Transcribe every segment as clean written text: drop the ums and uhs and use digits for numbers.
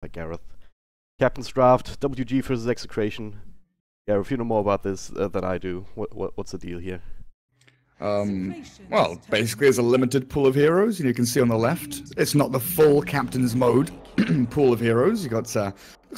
like Gareth. Captain's Draft, WG versus Execration. Yeah, if you know more about this than I do, what's the deal here? Well, basically it's a limited pool of heroes, and you can see on the left, it's not the full captain's mode pool of heroes. You got some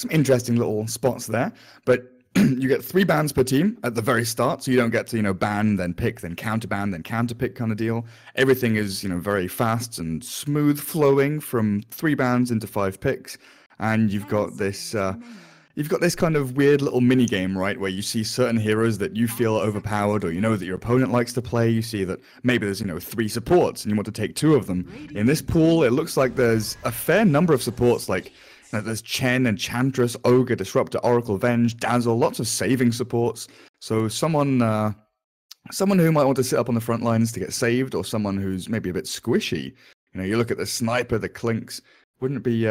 interesting little spots there, but you get 3 bans per team at the very start, so you don't get to, you know, ban, then pick, then counterban, then counterpick kind of deal. Everything is, you know, very fast and smooth flowing from 3 bans into 5 picks, and you've got this kind of weird little mini game, right, where you see certain heroes that you feel are overpowered, or you know that your opponent likes to play. You see that maybe there's, you know, 3 supports and you want to take 2 of them. In this pool, it looks like there's a fair number of supports, like there's Chen, Enchantress, Ogre, Disruptor, Oracle, Venge, Dazzle, lots of saving supports. So someone who might want to sit up on the front lines to get saved, or someone who's maybe a bit squishy. You know, you look at the Sniper, the Clinks, wouldn't be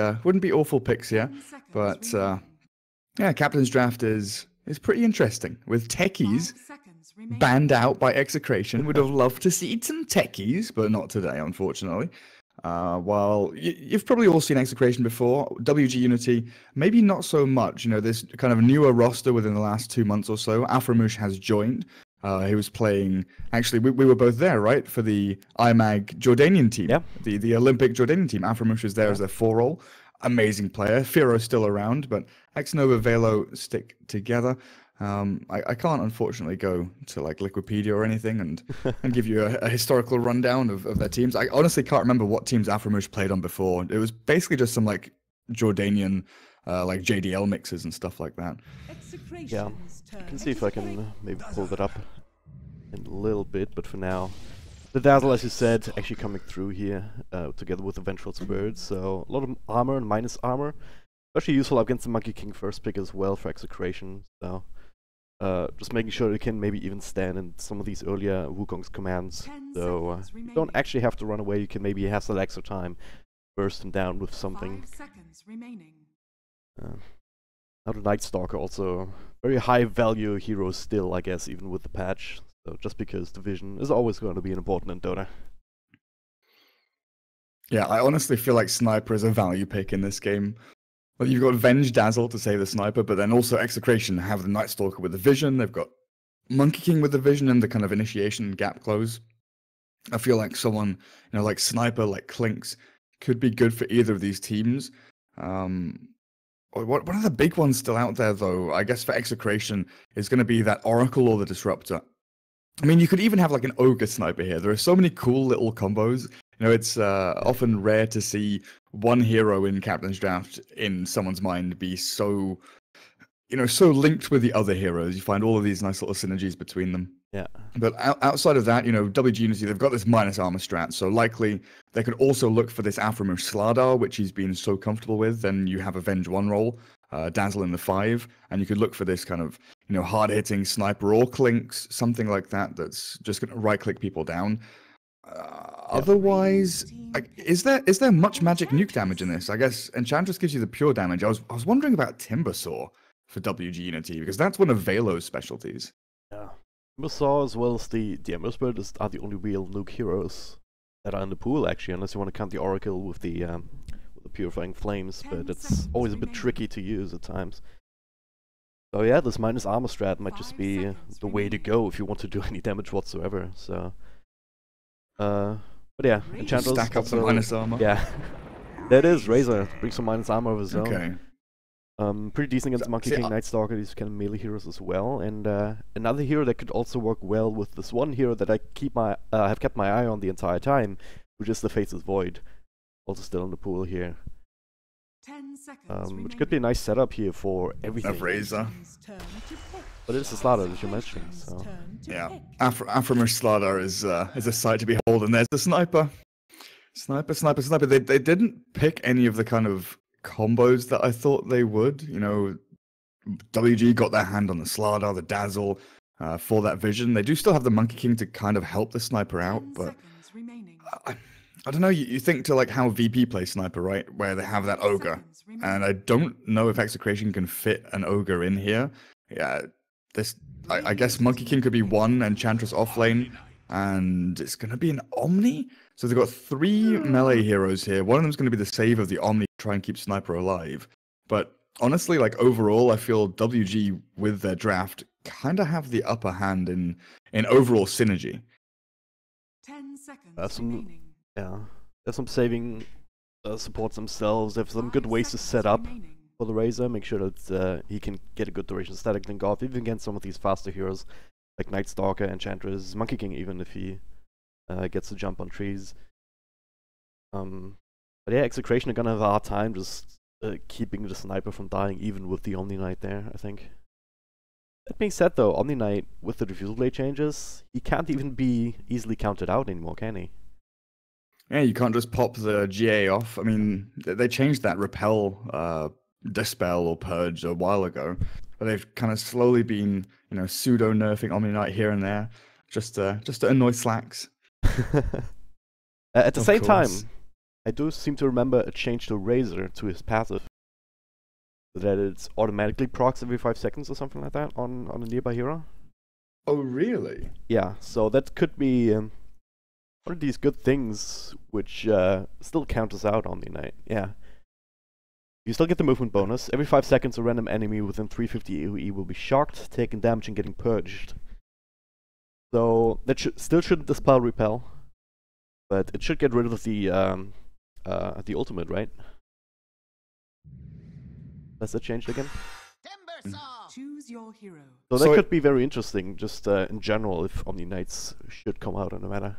awful picks here, but yeah, Captain's Draft is pretty interesting, with techies banned out by Execration. Would have loved to see some techies, but not today, unfortunately. While you've probably all seen Execration before, WG.Unity, maybe not so much. You know, this kind of newer roster within the last 2 months or so. Aframush has joined. He was playing, actually, we were both there, right, for the IMAG Jordanian team. Yeah. The Olympic Jordanian team. Aframush was there as their 4-role. Amazing player. Firo's still around, but Xnova, Velo stick together. I can't, unfortunately, go to like Liquipedia or anything and give you a historical rundown of their teams. I honestly can't remember what teams Aframush played on before. It was basically just some like Jordanian like JDL mixes and stuff like that. Yeah, I can see if I can maybe pull that up in a little bit, but for now, the Dazzle, as you said, actually coming through here together with the Vengeful Spirit, so a lot of armor and minus armor. Especially useful against the Monkey King first pick as well for Execration, so just making sure you can maybe even stand in some of these earlier Wukong's commands, so you don't actually have to run away. You can maybe have some extra time, burst him down with something. Now the Night Stalker, also very high value hero still, I guess, even with the patch. So just because division is always going to be important in Dota. Yeah, I honestly feel like Sniper is a value pick in this game. Well, you've got Venge, Dazzle to save the Sniper, but then also Execration have the Night Stalker with the Vision. They've got Monkey King with the Vision and the kind of initiation and gap close. I feel like someone, you know, like Sniper, like Clinks, could be good for either of these teams. What are the big ones still out there, though? I guess for Execration is going to be that Oracle or the Disruptor. I mean, you could even have like an Ogre Sniper here. There are so many cool little combos. You know, it's often rare to see one hero in Captain's Draft in someone's mind be so, you know, so linked with the other heroes. You find all of these nice little synergies between them. Yeah. But outside of that, you know, WG.Unity, they've got this minus armor strat, so likely they could also look for this Aframush Slardar, which he's been so comfortable with. Then you have Avenge 1 roll, Dazzle in the 5, and you could look for this kind of, you know, hard-hitting Sniper or Clinks, something like that, that's just going to right-click people down. Otherwise, is there much magic nuke damage in this? I guess Enchantress gives you the pure damage. I was wondering about Timbersaw for WG.Unity, because that's one of Velo's specialties. Yeah. Timbersaw as well as the Emerald Spirit are the only real nuke heroes that are in the pool, actually, unless you want to count the Oracle with the Purifying Flames, but it's always a bit tricky to use at times. So yeah, this minus armor strat might just be the way to go if you want to do any damage whatsoever, so... but yeah, Enchantress Stack up some minus armor. Yeah, that is Razor brings some minus armor of his own. Okay. Pretty decent against Monkey King, Night Stalker, these kind of melee heroes as well. And another hero that could also work well with this one hero that I have kept my eye on the entire time, which is the Faceless Void, also still in the pool here. 10 seconds Which could be a nice setup here for everything. Of Razor. But it's a Slardar, as you mentioned, so... Yeah, Aframush Slardar is a sight to behold, and there's the Sniper. Sniper. They didn't pick any of the kind of combos that I thought they would. You know, WG got their hand on the Slardar, the Dazzle, for that Vision. They do still have the Monkey King to kind of help the Sniper out, but... I don't know, you think to like how VP plays Sniper, right? Where they have that Ogre. And I don't know if Execration can fit an Ogre in here. Yeah, I guess Monkey King could be one, Enchantress off lane, and it's going to be an Omni? So they've got 3 melee heroes here. One of them's going to be the save of the Omni to try and keep Sniper alive. But honestly, like overall, I feel WG with their draft kind of have the upper hand in overall synergy. 10 seconds Some, remaining. yeah, there's some saving supports themselves. They have some 5 good ways to seconds set up remaining. for the Razor. Make sure that he can get a good duration static link off, even against some of these faster heroes like Night Stalker, Enchantress, Monkey King, even if he gets to jump on trees. But yeah, Execration are gonna have a hard time just keeping the sniper from dying, even with the Omni Knight there, I think. That being said though, Omni Knight, with the Diffusal Blade changes, he can't even be easily counted out anymore, can he? Yeah, you can't just pop the GA off. I mean, they changed that repel, dispel or purge a while ago, but they've kind of slowly been, you know, pseudo nerfing Omni Knight here and there, just to annoy slacks. At the same course. time, I do seem to remember a change to Razor to his passive, that it's automatically procs every 5 seconds or something like that on a nearby hero. Oh, really? Yeah, so that could be one of these good things which still counters out on the Knight. Yeah. You still get the movement bonus. Every 5 seconds a random enemy within 350 AoE will be shocked, taking damage and getting purged. So that still shouldn't dispel repel, but it should get rid of the ultimate, right? Has that changed again? Choose your hero. So So that it- could be very interesting, just in general, if Omni Knights should come out in a matter.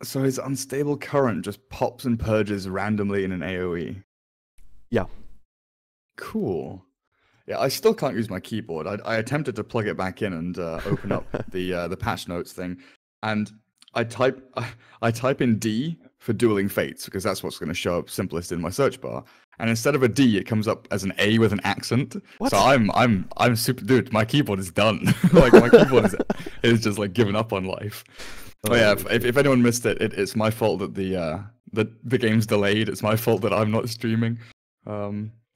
So his unstable current just pops and purges randomly in an AoE. Yeah. Cool. Yeah, I still can't use my keyboard. I attempted to plug it back in and open up the patch notes thing, and I type in D for Dueling Fates because that's what's going to show up simplest in my search bar. And instead of a D, it comes up as an A with an accent. What? So I'm super dude. My keyboard is done. Like my keyboard is just like given up on life. Oh yeah, if anyone missed it, it's my fault that the game's delayed. It's my fault that I'm not streaming.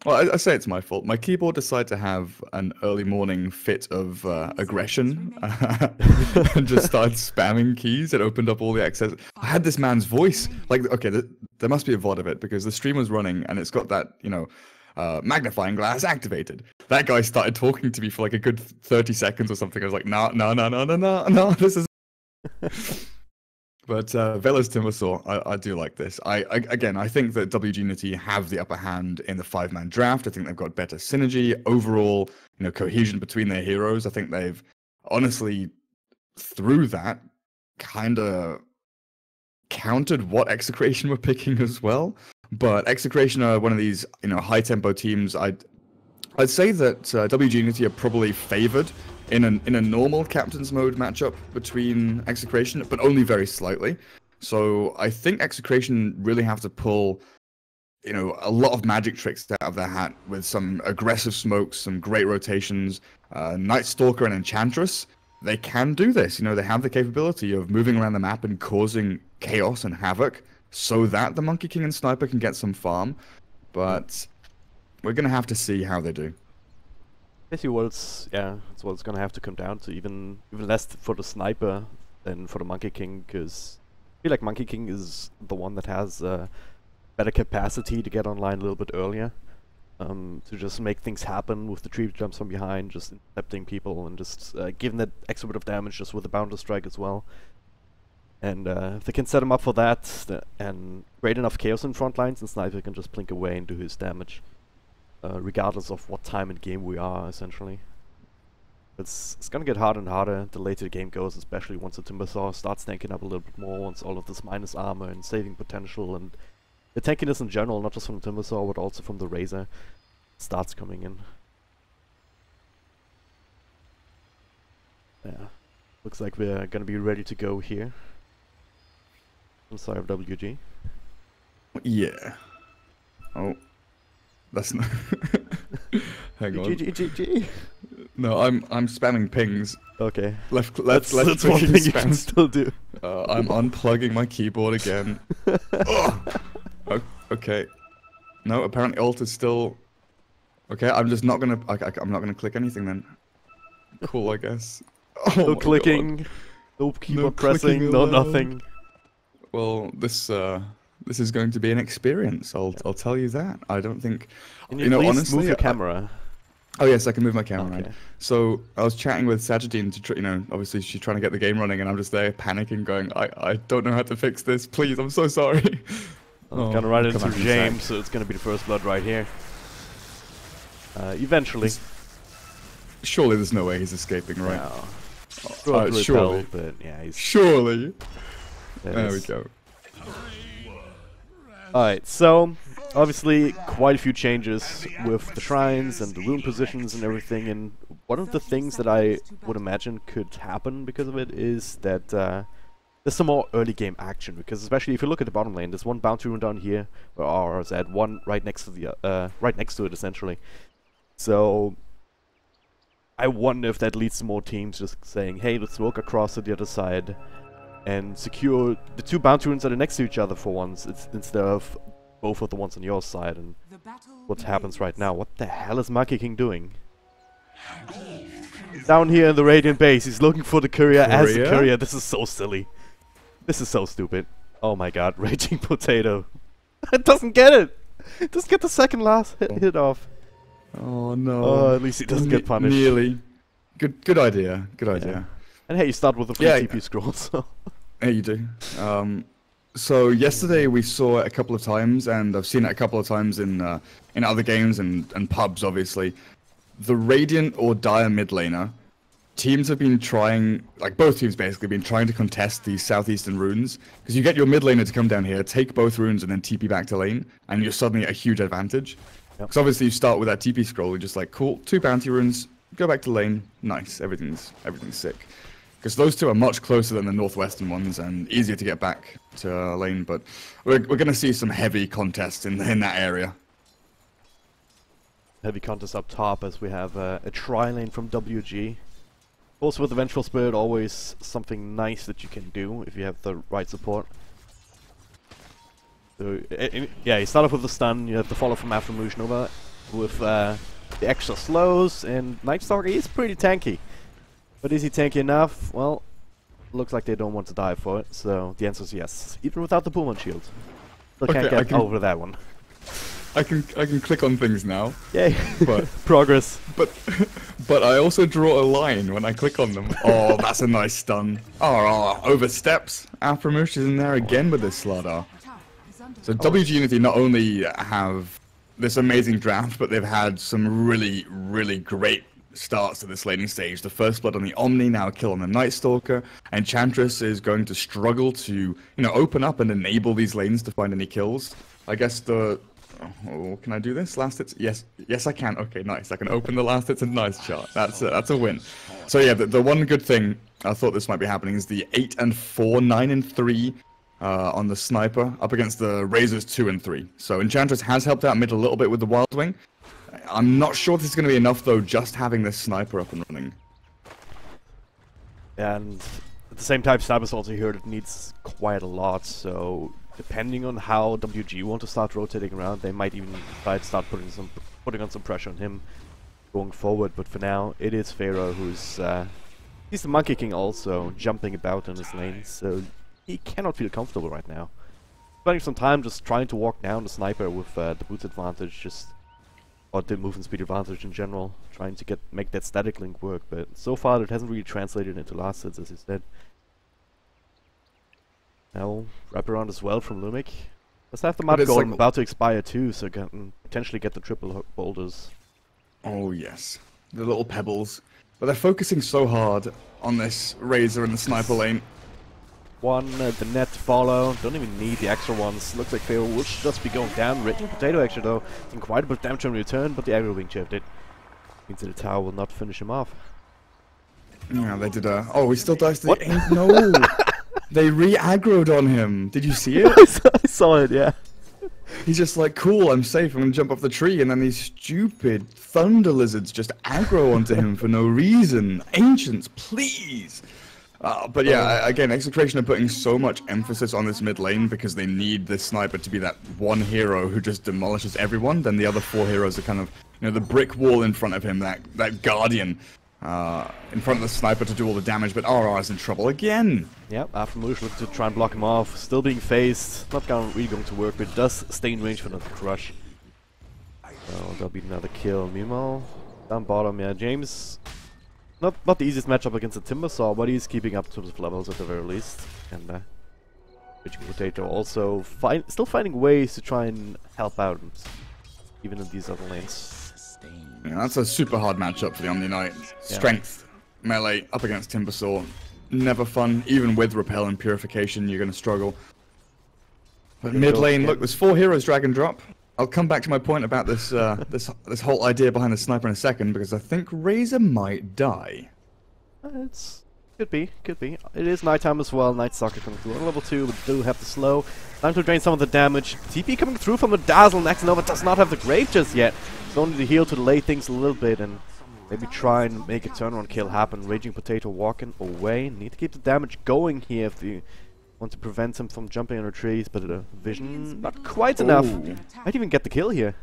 Well, I say it's my fault. My keyboard decided to have an early morning fit of aggression and just started spamming keys. It opened up all the access. I had this man's voice. Like, okay, there must be a VOD of it because the stream was running and it's got that, you know, magnifying glass activated. That guy started talking to me for like a good 30 seconds or something. I was like, no, this is... But Velas Timbersaw, I do like this. Again, I think that WG.Unity have the upper hand in the 5-man draft. I think they've got better synergy, overall, you know, cohesion between their heroes. I think they've honestly, through that, kind of countered what Execration were picking as well. But Execration are one of these, you know, high-tempo teams. I'd say that WG.Unity are probably favored in a normal captain's mode matchup between Execration, but only very slightly. So I think Execration really have to pull, you know, a lot of magic tricks out of their hat with some aggressive smokes, some great rotations. Night Stalker and Enchantress, they can do this. You know, they have the capability of moving around the map and causing chaos and havoc so that the Monkey King and Sniper can get some farm. But we're going to have to see how they do. Basically, it's what it's gonna have to come down to. Even less for the Sniper than for the Monkey King, because I feel like Monkey King is the one that has better capacity to get online a little bit earlier, to just make things happen with the tree jumps from behind, just intercepting people and just giving that extra bit of damage just with the Boundless Strike as well. And if they can set him up for that and create enough chaos in front lines, and Sniper can just blink away and do his damage. Regardless of what time in game we are, essentially. It's gonna get harder and harder the later the game goes, especially once the Timbersaw starts tanking up a little bit more, once all of this minus armor and saving potential and the tankiness in general, not just from the Timbersaw, but also from the Razor, starts coming in. Yeah. Looks like we're gonna be ready to go here. I'm sorry of WG. Yeah. Oh. That's not... Hang on. GG. No, I'm spamming pings. Okay. Left That's one clicking thing you spam. can still do. I'm unplugging my keyboard again. Okay. No, apparently alt is still... Okay, I'm just not gonna... I'm not gonna click anything then. Cool, I guess. Oh No my clicking, God. no keyboard clicking pressing, no allowed. nothing. Well, this This is going to be an experience. I'll tell you that. I don't think. Can you please honestly, move your camera? Oh yes, I can move my camera. Okay. Right. So I was chatting with Sajidine to obviously she's trying to get the game running, and I'm just there panicking, going, I don't know how to fix this. Please, I'm so sorry. Gonna run into James, so it's gonna be the first blood right here. Eventually. Surely there's no way he's escaping, right? No. Surely. But yeah, he's Surely. There we go. Alright, so obviously quite a few changes with the shrines and the rune positions and everything, and one of the things that I would imagine could happen because of it is that there's some more early game action, because especially if you look at the bottom lane, there's one bounty rune down here, where ours at one right next to the right next to it essentially. So I wonder if that leads to more teams just saying, hey, let's walk across to the other side and secure the two bounty runes that are next to each other for once, instead of both of the ones on your side. And what happens right now? What the hell is Monkey King doing? Down here in the Radiant base, he's looking for the courier as the courier. This is so silly. This is so stupid. Oh my god, Raging Potato. It doesn't get it! It doesn't get the second last hit off. Oh no. Oh, at least he doesn't get punished. Nearly. Good idea. Good idea. Yeah. And hey, you start with a free TP scroll, so... Yeah, you do. So yesterday we saw it a couple of times, and I've seen it a couple of times in other games and pubs, obviously. The Radiant or Dire mid laner, teams have been trying, like both teams basically, been trying to contest these southeastern runes, because you get your mid laner to come down here, take both runes, and then TP back to lane, and you're suddenly at a huge advantage. Because obviously you start with that TP scroll, you're just like, cool, 2 bounty runes, go back to lane, nice, everything's sick. Because those two are much closer than the northwestern ones and easier to get back to lane, but we're going to see some heavy contests in that area. Heavy contest up top as we have a tri-lane from WG. Also with the Vengeful Spirit, always something nice that you can do if you have the right support. So, yeah, you start off with the stun, you have the follow from Affirmation over with the extra slows, and Night Stalker is pretty tanky. But is he tanky enough? Well, looks like they don't want to die for it, so the answer is yes. Even without the Pullman shield. Still can't get over that one. I can click on things now. Yay. But progress. But I also draw a line when I click on them. Oh, that's a nice stun. Oh, oversteps. Aframush is in there again with this Slardar. So WG.Unity not only have this amazing draft, but they've had some really, really great starts to this laning stage. The first blood on the Omni, now a kill on the Night Stalker. Enchantress is going to struggle to, open up and enable these lanes to find any kills. I guess the... Oh, can I do this? Last hits? Yes, I can. Okay, nice. I can open the last hits and nice chart. That's a win. So yeah, the one good thing I thought this might be happening is the 8 and 4, 9 and 3 on the Sniper up against the Razors 2 and 3. So Enchantress has helped out mid a little bit with the Wild Wing. I'm not sure this is going to be enough though, just having this Sniper up and running. And at the same time, Sniper's also here that needs quite a lot, so depending on how WG want to start rotating around, they might even try to start putting on some pressure on him going forward. But for now, it is Pharaoh who's he's the Monkey King also, jumping about in his lane, so he cannot feel comfortable right now. Spending some time just trying to walk down the Sniper with the boots advantage, or the movement speed advantage in general, trying to make that static link work, but so far it hasn't really translated into last hits, as you said. Now, wrap around as well from Lumik. Let's have the Mud Golem like about to expire too, so can potentially get the triple boulders. Oh yes, the little pebbles. But they're focusing so hard on this Razor in the Sniper lane. One, the net follow, don't even need the extra ones. Looks like Pharaoh will just be going down. Raging Potato actually though, in quite a bit of damage on return, but the aggro being chipped it. Means that the tower will not finish him off. Yeah, they did a... Oh, he still dies to the... No! They re-aggroed on him. Did you see it? I saw it, yeah. He's just like, cool, I'm safe, I'm gonna jump off the tree, and then these stupid thunder lizards just aggro onto him for no reason. Ancients, please! But yeah, again, Execration are putting so much emphasis on this mid lane because they need this Sniper to be that one hero who just demolishes everyone. Then the other 4 heroes are kind of, the brick wall in front of him, that guardian. in front of the sniper to do all the damage, but RR is in trouble again. Yep, after Moosh looking to try and block him off, still being phased, not really going to work, but it does stay in range for another crush. So there'll be another kill. Meanwhile, down bottom, yeah, James, not the easiest matchup against the Timbersaw, but he's keeping up in terms of levels at the very least. And Witching Potato also still finding ways to try and help out, even in these other lanes. Yeah, that's a super hard matchup for the Omni Knight. Strength, melee, up against Timbersaw. Never fun. Even with Repel and Purification, you're going to struggle. But mid lane, look, there's 4 heroes drag and drop. I'll come back to my point about this this whole idea behind the sniper in a second, because I think Razor might die. Could be. It is nighttime as well. Night Stalker coming through on level 2, but do have the slow. Time to drain some of the damage. TP coming through from a Dazzle. Next Nova does not have the Grave just yet. It's only the heal to delay things a little bit and maybe try and make a turnaround kill happen. Raging Potato walking away. Need to keep the damage going here if you want to prevent him from jumping on the trees, but vision not quite enough. Might even get the kill here.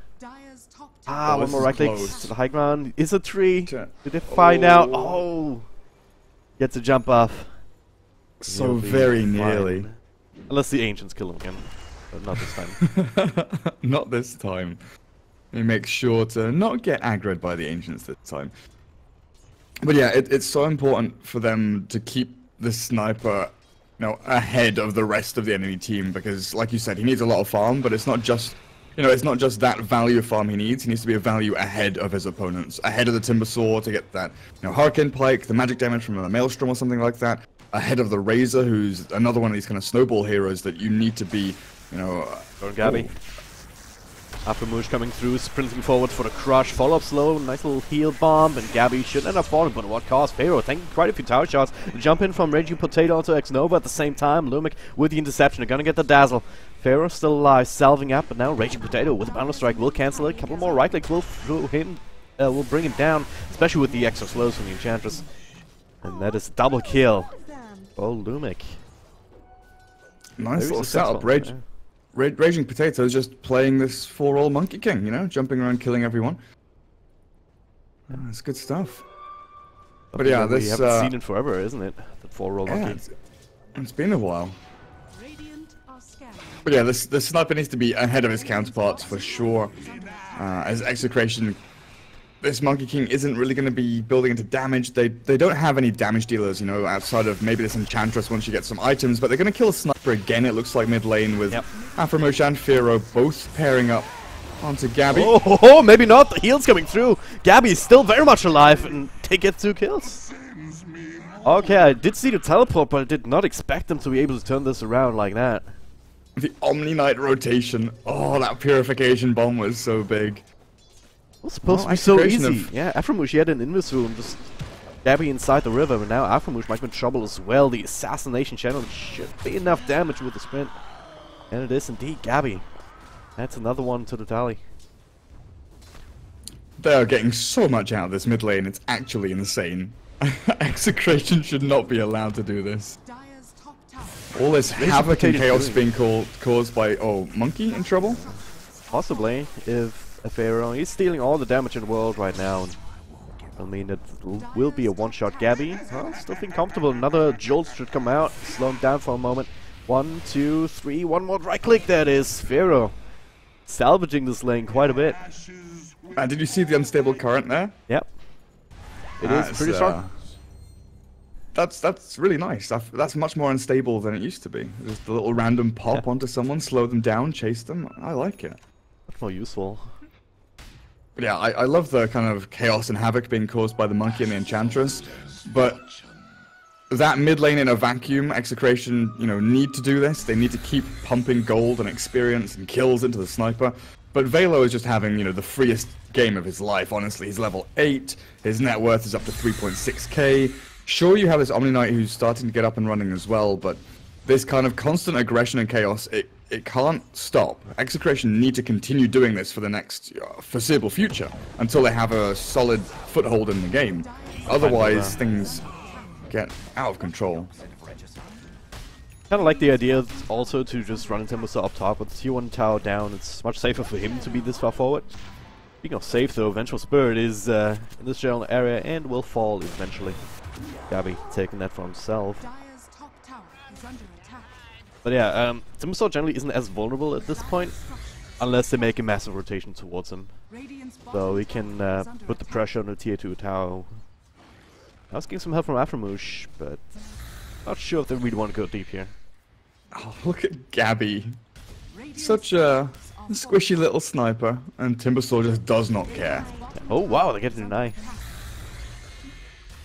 One more right click to the high ground. Is a tree. Did they find out? Oh! Gets a jump off. So very nearly. Unless the Ancients kill him again. But not this time. Not this time. He makes sure to not get aggroed by the Ancients this time. But yeah, it's so important for them to keep the sniper, ahead of the rest of the enemy team, because, like you said, he needs a lot of farm, but it's not just, it's not just that value of farm he needs. He needs to be a value ahead of his opponents, ahead of the Timbersaw to get that, Hurricane Pike, the magic damage from a Maelstrom or something like that, ahead of the Razor, who's another one of these kind of snowball heroes that you need to be, Going Gabby. After Moosh coming through, sprinting forward for the crush, follow-up slow, nice little heal bomb, and Gabby should end up falling, but at what cost? Pharaoh taking quite a few tower shots, jump in from Raging Potato onto X-Nova at the same time. Lumic with the interception, they're gonna get the Dazzle. Pharaoh still alive, salving up, but now Raging Potato with a boundless strike will cancel it. A couple more right clicks will bring him down, especially with the extra slows from the Enchantress. And that is a double kill. Oh, Lumic. Nice little setup, Raging Potato is just playing this 4-roll Monkey King, jumping around, killing everyone. That's good stuff. But yeah, this... We haven't seen it forever, isn't it? The 4-roll Monkey. It's been a while. But yeah, this sniper needs to be ahead of his counterparts for sure. As Execration, this Monkey King isn't really going to be building into damage. They don't have any damage dealers, outside of maybe this Enchantress once you get some items, but they're going to kill a sniper again, it looks like, mid lane with Afromosh and Firo both pairing up onto Gabby. Oh, maybe not. The heal's coming through. Gabby is still very much alive, and they get 2 kills. Okay, I did see the teleport, but I did not expect them to be able to turn this around like that. The Omni Knight rotation. Oh, that Purification bomb was so big. It was supposed to be so easy. Yeah, Afromush, he had an Invis room, just Gabby inside the river, but now Afromush might be in trouble as well. The Assassination Channel should be enough damage with the sprint. And it is indeed Gabby. That's another one to the tally. They are getting so much out of this mid lane, it's actually insane. Execration should not be allowed to do this. All this havoc and chaos being caused by, Monkey in trouble? Possibly, if Pharaoh, he's stealing all the damage in the world right now. I mean, it will be a one-shot Gabby. Still feeling comfortable. Another Jolt should come out. Slow him down for a moment. 1, 2, 3. One more right click. There it is. Pharaoh salvaging this lane quite a bit. Did you see the unstable current there? Yep. It is pretty strong. That's really nice. That's much more unstable than it used to be. Just a little random pop onto someone, slow them down, chase them. I like it. Much more useful. But yeah, I love the kind of chaos and havoc being caused by the Monkey and the Enchantress, but that mid lane in a vacuum, Execration, need to do this. They need to keep pumping gold and experience and kills into the sniper. But Velo is just having, the freest game of his life, honestly. He's level 8, his net worth is up to 3.6k. Sure, you have this Omni Knight who's starting to get up and running as well, but this kind of constant aggression and chaos, it can't stop. Execration need to continue doing this for the next foreseeable future until they have a solid foothold in the game. Otherwise, things get out of control. Kind of like the idea also to just run into Timbersaw up top with T1 tower down. It's much safer for him to be this far forward. Speaking of safe though, Vengeful Spirit is in this general area and will fall eventually. Gabi taking that for himself. Dire's top tower is under attack. But yeah, Timbersaw generally isn't as vulnerable at this point, unless they make a massive rotation towards him. Radiant's So bottom we tower can is under put the attack. pressure on the tier 2 tower. I was getting some help from Aframoosh, but not sure if they really want to go deep here. Oh, look at Gabby. Radiant's Such a structures are squishy little sniper, and Timbersaw just does not care. Oh wow, they get an eye.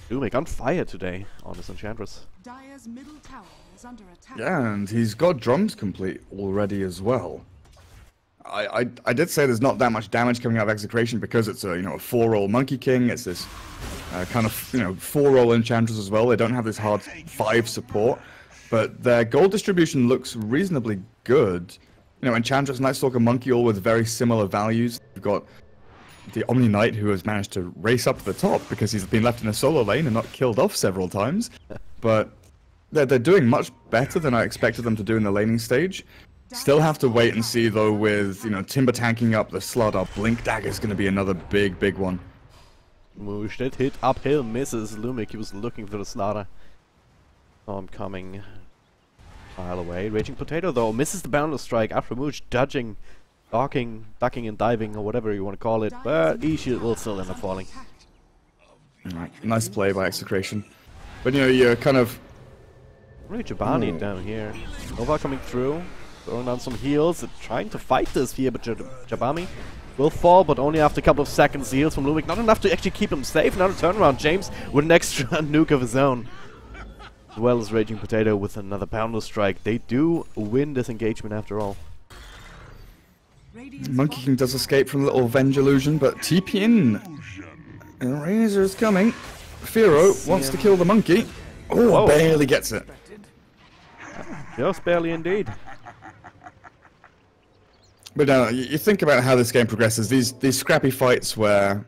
Lumic on fire today on this Enchantress. Dire's middle tower is under attack. Yeah, and he's got drums complete already as well. I did say there's not that much damage coming out of Execration because it's a a 4-roll Monkey King. It's this kind of 4-roll Enchantress as well. They don't have this hard 5 support, but their gold distribution looks reasonably good. Enchantress, Night Stalker, Monkey, all with very similar values. You've got the Omni Knight who has managed to race up to the top because he's been left in a solo lane and not killed off several times. But they're doing much better than I expected them to do in the laning stage. Still have to wait and see though with, Timber tanking up the Slaughter. Blink Dagger is going to be another big one. Moosh did hit uphill, misses. Lumic, he was looking for the Slaughter. Oh, I'm coming. Mile away. Raging Potato though misses the Boundless Strike. Aframoosh dodging, ducking and diving or whatever you want to call it, but he will still end up falling. Alright, nice play by Execration. But you're kind of... Really Jabani down here. Nova coming through. Throwing down some heals, trying to fight this here, but Jabami will fall, but only after a couple of seconds. The heals from Lumic, not enough to actually keep him safe. Now the turnaround, James with an extra nuke of his own. As well as Raging Potato with another Boundless Strike. They do win this engagement after all. Monkey King does escape from a little Venge illusion, but TP in. And Razor's coming. Firo wants to kill the monkey. Oh, Whoa. barely gets it. Just barely indeed. But you think about how this game progresses. These scrappy fights where,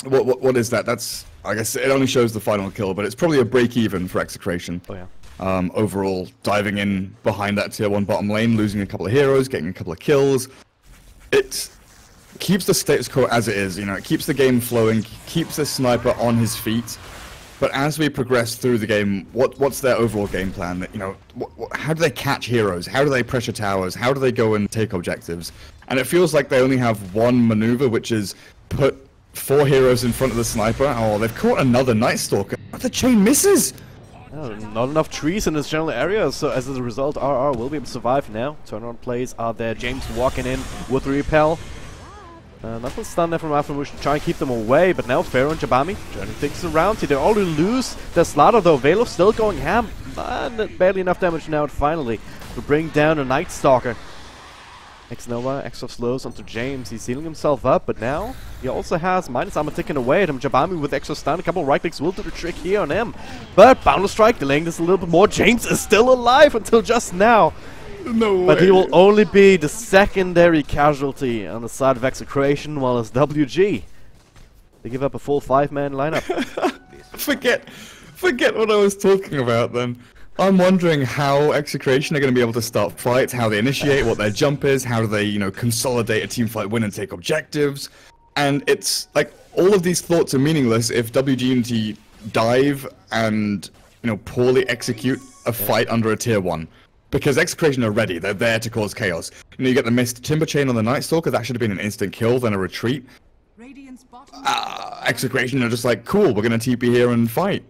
what is that? That's, I guess it only shows the final kill, but it's probably a break even for Execration. Oh yeah. Overall, diving in behind that tier 1 bottom lane, losing a couple of heroes, getting a couple of kills. It keeps the status quo as it is. It keeps the game flowing, keeps the sniper on his feet. But as we progress through the game, what's their overall game plan? How do they catch heroes? How do they pressure towers? How do they go and take objectives? And it feels like they only have one maneuver, which is put 4 heroes in front of the sniper. Oh, they've caught another Night Stalker. But the chain misses! Oh, not enough trees in this general area, so as a result, RR will be able to survive now. Turnaround plays are there. James walking in with repel. Not a stun there from Aframoosh to try and keep them away, but now Pharaoh and Jabami turning things around. They already lose their Slaughter though. Velo still going ham. And barely enough damage now finally to bring down a Night Stalker. X-Nova, extra slows onto James. He's healing himself up, but now he also has minus armor ticking away at him. Jabami with extra stun. A couple of right clicks will do the trick here on him. But Boundless Strike delaying this a little bit more. James is still alive until just now. No way. But he will only be the secondary casualty on the side of Execration, while as WG, they give up a full 5-man lineup. Forget what I was talking about then. I'm wondering how Execration are going to be able to start fights, how they initiate, what their jump is, how do they, consolidate a team fight win and take objectives. And it's like all of these thoughts are meaningless if WG.Unity dive and, poorly execute a fight under a tier 1. Because Execration are ready, they're there to cause chaos. You get the missed Timber Chain on the Night Stalker, that should have been an instant kill, then a retreat. Execration are just like, cool, we're gonna TP here and fight.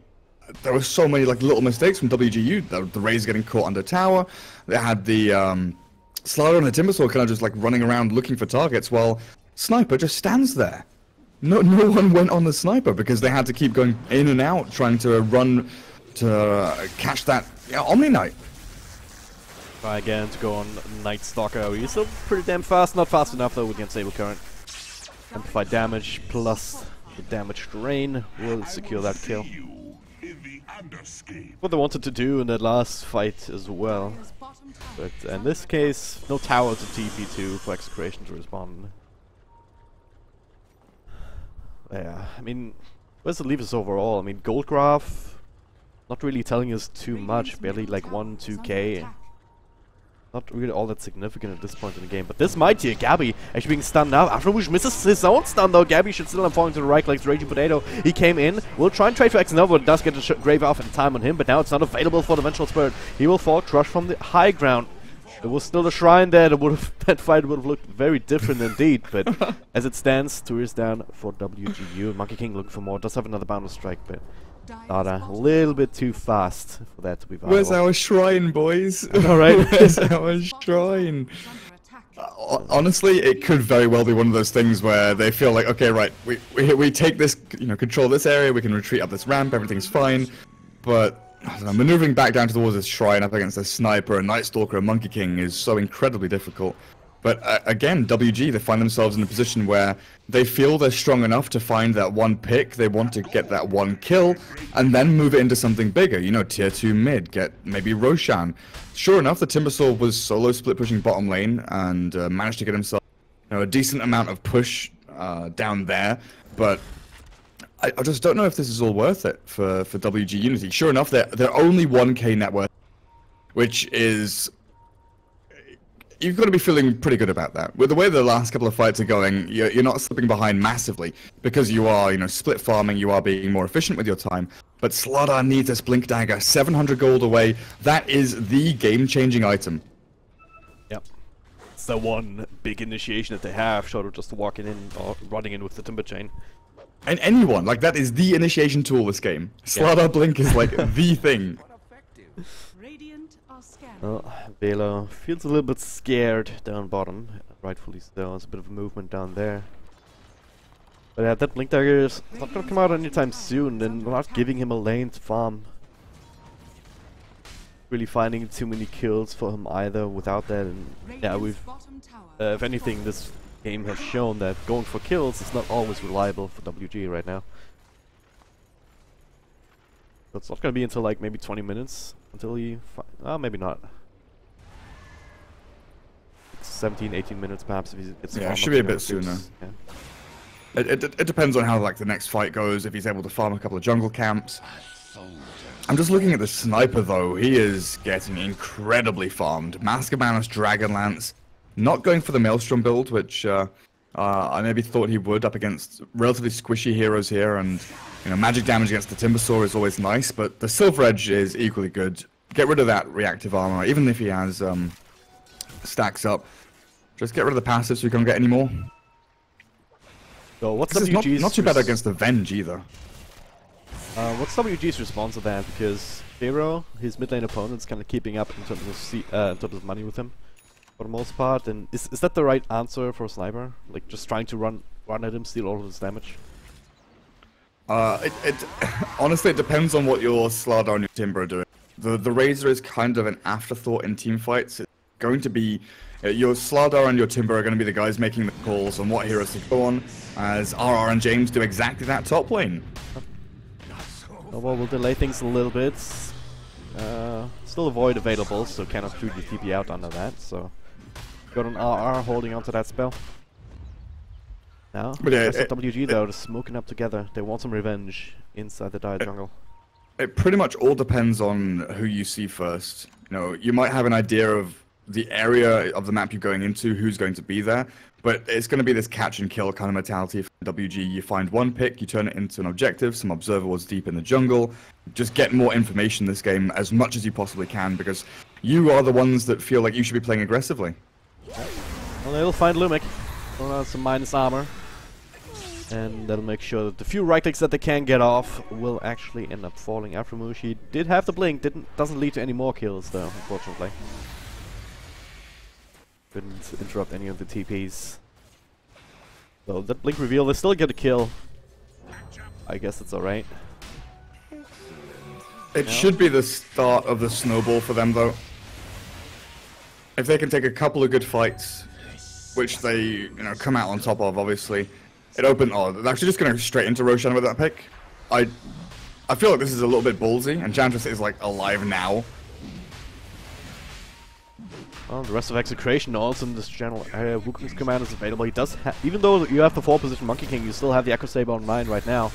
There were so many little mistakes from WG.U. The Raze getting caught under tower. They had the Slaughter and the Timbersaw kind of just running around looking for targets while Sniper just stands there. No one went on the Sniper because they had to keep going in and out trying to run to catch that Omni Knight. Try again to go on Night Stalker. He's still pretty damn fast. Not fast enough though against Sable Current. Amplified damage plus the damage drain will secure that kill. What they wanted to do in that last fight as well. But in this case, no tower to TP2 for Execration to respond. Yeah, I mean, where's it leave us overall? I mean, Goldgraph, not really telling us too much. Barely 1-2k. Not really all that significant at this point in the game, but this might here, Gabby actually being stunned now. Afterwoosh misses his own stun though. Gabby should still have fallen to the right like Raging Potato. He came in, will try and trade for X-Nova, but does get a grave off in time on him, but now it's not available for the Vengeful Spirit. He will fall crushed from the high ground. There was still a shrine there. That fight would have looked very different indeed, but as it stands, 2 is down for WG.U. Monkey King looking for more, does have another boundless strike, but Dada a little bit too fast for that to be viable. Where's our shrine, boys? Alright. Where's our shrine? Honestly, it could very well be one of those things where they feel like, okay, right, we take this, control this area, we can retreat up this ramp, everything's fine, but I don't know, maneuvering back down towards this shrine up against a sniper, a Night Stalker, a Monkey King is so incredibly difficult. But again, WG, they find themselves in a position where they feel they're strong enough to find that one pick, they want to get that one kill, and then move it into something bigger, tier 2 mid, get maybe Roshan. Sure enough, the Timbersaw was solo split pushing bottom lane, and managed to get himself a decent amount of push down there, but I just don't know if this is all worth it for WG.Unity. Sure enough, they're only 1k net worth, which is... You've got to be feeling pretty good about that. With the way the last couple of fights are going, you're not slipping behind massively because you are, split farming, you are being more efficient with your time. But Slardar needs this Blink Dagger, 700 gold away. That is the game-changing item. Yep. It's the one big initiation that they have, short of just walking in or running in with the Timber Chain. And anyone, that is the initiation tool this game. Slardar Blink is the thing. Radiant are scanning. Well, Velo feels a little bit scared down bottom. Rightfully so, there's a bit of a movement down there. But yeah, that Blink Dagger is not gonna come out anytime soon, and we're not giving him a lane to farm. Really finding too many kills for him either without that, and yeah, if anything, this game has shown that going for kills is not always reliable for WG right now. So it's not gonna be until maybe 20 minutes until he maybe not. 17, 18 minutes perhaps if he gets it should be a bit sooner. Yeah. It depends on how the next fight goes, if he's able to farm a couple of jungle camps. I'm just looking at the sniper though, he is getting incredibly farmed. Mask of Manus, Dragonlance, not going for the Maelstrom build, which I maybe thought he would up against relatively squishy heroes here, and magic damage against the Timbersaw is always nice, but the Silver Edge is equally good. Get rid of that reactive armor, even if he has stacks up. Just get rid of the passive so you can't get any more. So what's WG's not too bad against the Venge either. What's WG's response to that? Because Pharaoh, his mid lane opponent's kind of keeping up in terms of money with him for the most part. And is that the right answer for a sniper? Just trying to run at him, steal all of his damage? Honestly, it depends on what your Slardar and your Timber are doing. The Razor is kind of an afterthought in team fights. It's going to be your Slardar and your Timber are going to be the guys making the calls on what heroes to go on, as RR and James do exactly that top lane. Oh, well, we'll delay things a little bit. Still avoid available, so cannot truly TP out under that. So got an RR holding onto that spell. Now, but yeah, WG though, just smoking up together. They want some revenge inside the dire jungle. It pretty much all depends on who you see first. You might have an idea of the area of the map you're going into, who's going to be there, but it's going to be this catch and kill kind of mentality for WG. You find one pick, you turn it into an objective, some observer was deep in the jungle, just get more information in this game as much as you possibly can, because you are the ones that feel like you should be playing aggressively. Well, they'll find Lumic, some minus armor, and that'll make sure that the few right clicks that they can get off will actually end up falling. Aframush, he did have the blink, doesn't lead to any more kills though, unfortunately. Couldn't interrupt any of the TPs. So that blink reveal, they still get a kill. I guess it's alright. It should be the start of the snowball for them though. If they can take a couple of good fights, which they come out on top of, obviously. They're actually just going straight into Roshan with that pick. I feel like this is a little bit ballsy, and Jantress is alive now. Well, the rest of Execration also in this general area. Wukong's command is available. He does even though you have the 4 position Monkey King, you still have the Echo Saber online right now.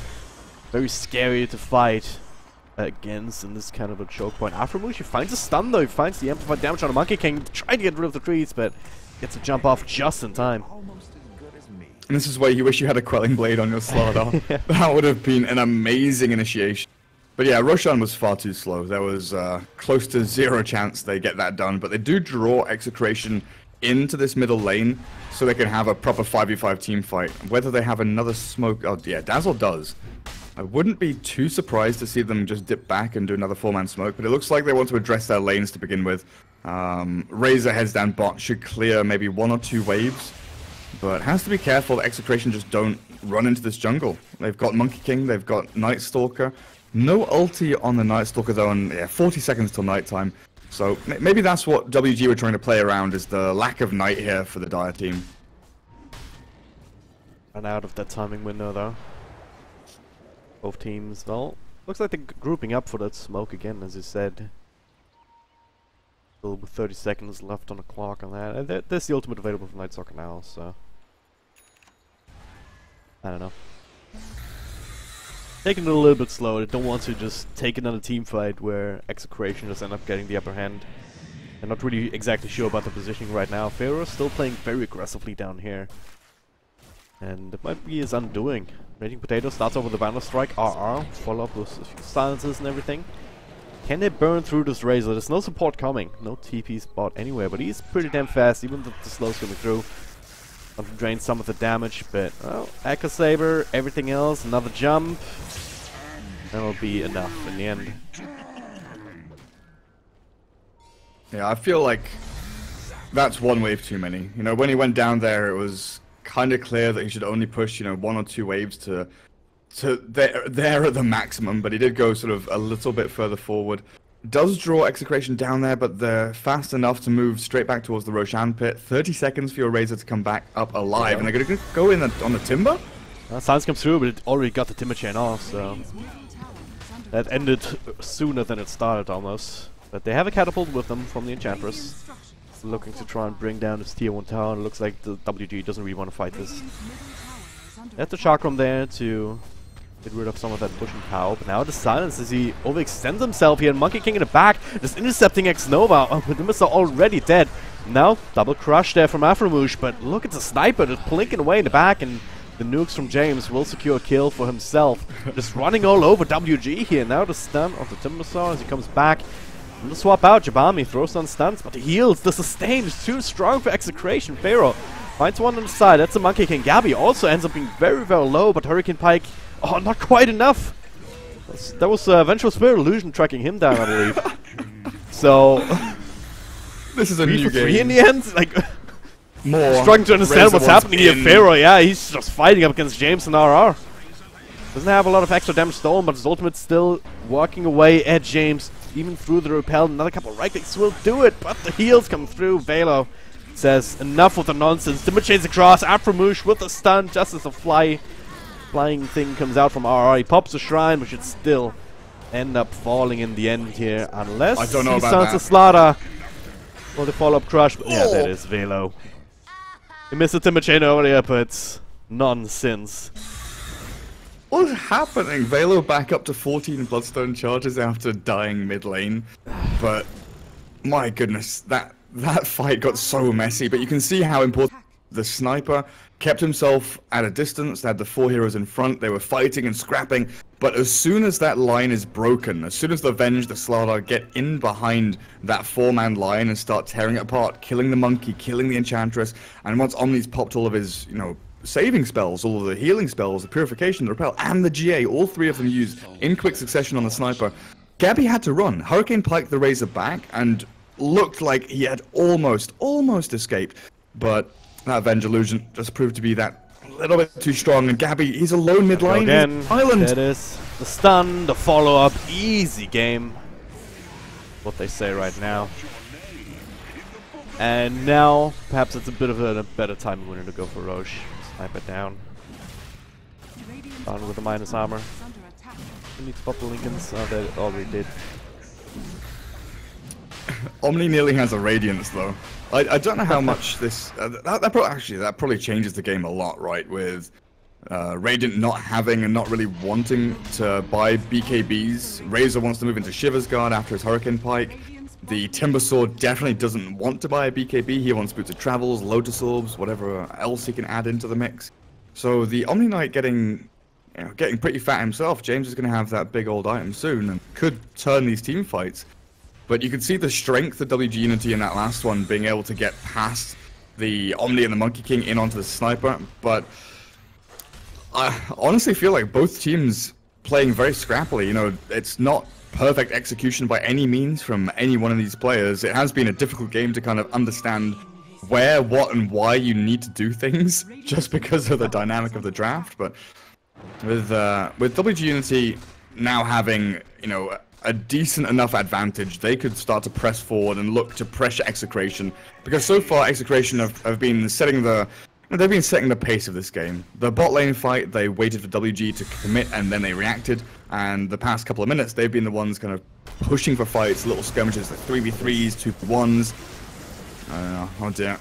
Very scary to fight. against in this kind of a choke point. Aftermush, he finds a stun though, he finds the amplified damage on the Monkey King, trying to get rid of the trees, but gets a jump off just in time. And this is why you wish you had a Quelling Blade on your Slardar. Yeah. That would have been an amazing initiation. But yeah, Roshan was far too slow. There was close to 0 chance they get that done, but they do draw Execration into this middle lane so they can have a proper 5v5 team fight. Whether they have another smoke... Oh yeah, Dazzle does. I wouldn't be too surprised to see them just dip back and do another 4-man smoke, but it looks like they want to address their lanes to begin with. Razor heads down bot, should clear maybe 1 or 2 waves, but has to be careful that Execration just don't run into this jungle. They've got Monkey King, they've got Night Stalker. No ulti on the Night Stalker though, and yeah, 40 seconds till nighttime. So maybe that's what WG were trying to play around, is the lack of night here for the Dire team. Run out of that timing window though. Both teams, well, looks like they're grouping up for that smoke again, as you said. Still with 30 seconds left on the clock on that. And there's the ultimate available for Night Stalker now, so... I don't know. Taking it a little bit slow. They don't want to just take another team fight where Execration just end up getting the upper hand. They're not really exactly sure about the positioning right now. Pharaoh's still playing very aggressively down here. And it might be his undoing. Raging Potato starts off with a Banner Strike, RR, follow up with a few silences and everything. Can they burn through this Razor? There's no support coming, no TP spot anywhere, but he's pretty damn fast, even with the slow's coming through. Want to drain some of the damage, but, well, Echo Saber, everything else, another jump. That'll be enough in the end. Yeah, I feel like that's 1 wave too many. You know, when he went down there, it was kind of clear that he should only push, 1 or 2 waves to there at the maximum, but he did go sort of a little bit further forward. Does draw Execration down there, but they're fast enough to move straight back towards the Roshan pit. 30 seconds for your Razor to come back up alive, and they're going to go in on the Timber? Silence comes through, but it already got the Timber Chain off, so... That ended sooner than it started, almost. But they have a catapult with them from the Enchantress. Looking to try and bring down this tier 1 tower, and it looks like the WG doesn't really want to fight this. They have the Chakram there to get rid of some of that pushing power, but now the silence as he overextends himself here, and Monkey King in the back, just intercepting X-Nova. Oh, but the Mr. already dead. Now, double crush there from Aframush, but look at the sniper just plinking away in the back, and the nukes from James will secure a kill for himself. Just running all over WG here. Now the stun of the Timbersaw as he comes back. And the swap out, Jabami throws on stuns, but the heals, the sustain is too strong for Execration. Pharaoh finds one on the side, that's the Monkey King. Gabby also ends up being very, very low, but Hurricane Pike, oh, not quite enough. That was Vengeful Spirit Illusion tracking him down, I believe. So, this is a new game. 3 in the end? Like, more struggling to understand what's happening here. Pharaoh, yeah, he's just fighting up against James and RR. Doesn't have a lot of extra damage stolen, but his ultimate's still walking away at James. Even through the repel, another couple right clicks will do it, but the heals come through. Velo says, enough with the nonsense. Timber chains across, Aframush with the stun, just as a flying thing comes out from RR. He pops a shrine, but should still end up falling in the end here, unless I don't know he about starts a slaughter. Or the follow-up crush, but yeah, that is Velo. He missed the Timber chain earlier, but nonsense. What's happening? Velo back up to 14 Bloodstone charges after dying mid lane. But, my goodness, that fight got so messy. But you can see how important the sniper kept himself at a distance. They had the 4 heroes in front. They were fighting and scrapping. But as soon as that line is broken, as soon as the Venge, the Slardar get in behind that 4-man line and start tearing it apart, killing the Monkey, killing the Enchantress, and once Omni's popped all of his, saving spells, all of the healing spells, the purification, the repel, and the GA, all 3 of them used in quick succession on the sniper, Gabby had to run. Hurricane Pike the Razor back and looked like he had almost escaped, but that Venge Illusion just proved to be that little bit too strong, and Gabby, he's alone mid lane. Again, Island. that is the stun, the follow-up, easy game. What they say right now. And now, perhaps it's a bit of a better time winner to go for Roche. Snipe it down. On with the minus armor. We need to pop the Lincolns. Oh, they already did. Omni nearly has a Radiance though. I don't know how much this... that probably changes the game a lot, right? With Radiant not having and not really wanting to buy BKBs. Razor wants to move into Shiver's Guard after his Hurricane Pike. The Timbersword definitely doesn't want to buy a BKB. He wants Boots of Travels, Lotus Orbs, whatever else he can add into the mix. So the Omni Knight getting pretty fat himself. James is going to have that big old item soon and could turn these team fights. But you could see the strength of WG.Unity in that last one, being able to get past the Omni and the Monkey King in onto the Sniper. But I honestly feel like both teams playing very scrappily. You know, it's not perfect execution by any means from any one of these players. It has been a difficult game to kind of understand where, what, and why you need to do things, just because of the dynamic of the draft. But with WG.Unity now having, you know, a decent enough advantage, they could start to press forward and look to pressure Execration, because so far Execration have been setting the pace of this game. The bot lane fight, they waited for WG to commit and then they reacted, and the past couple of minutes they've been the ones kind of pushing for fights, little skirmishes like 3v3s, 2v1s. I don't know, oh dear.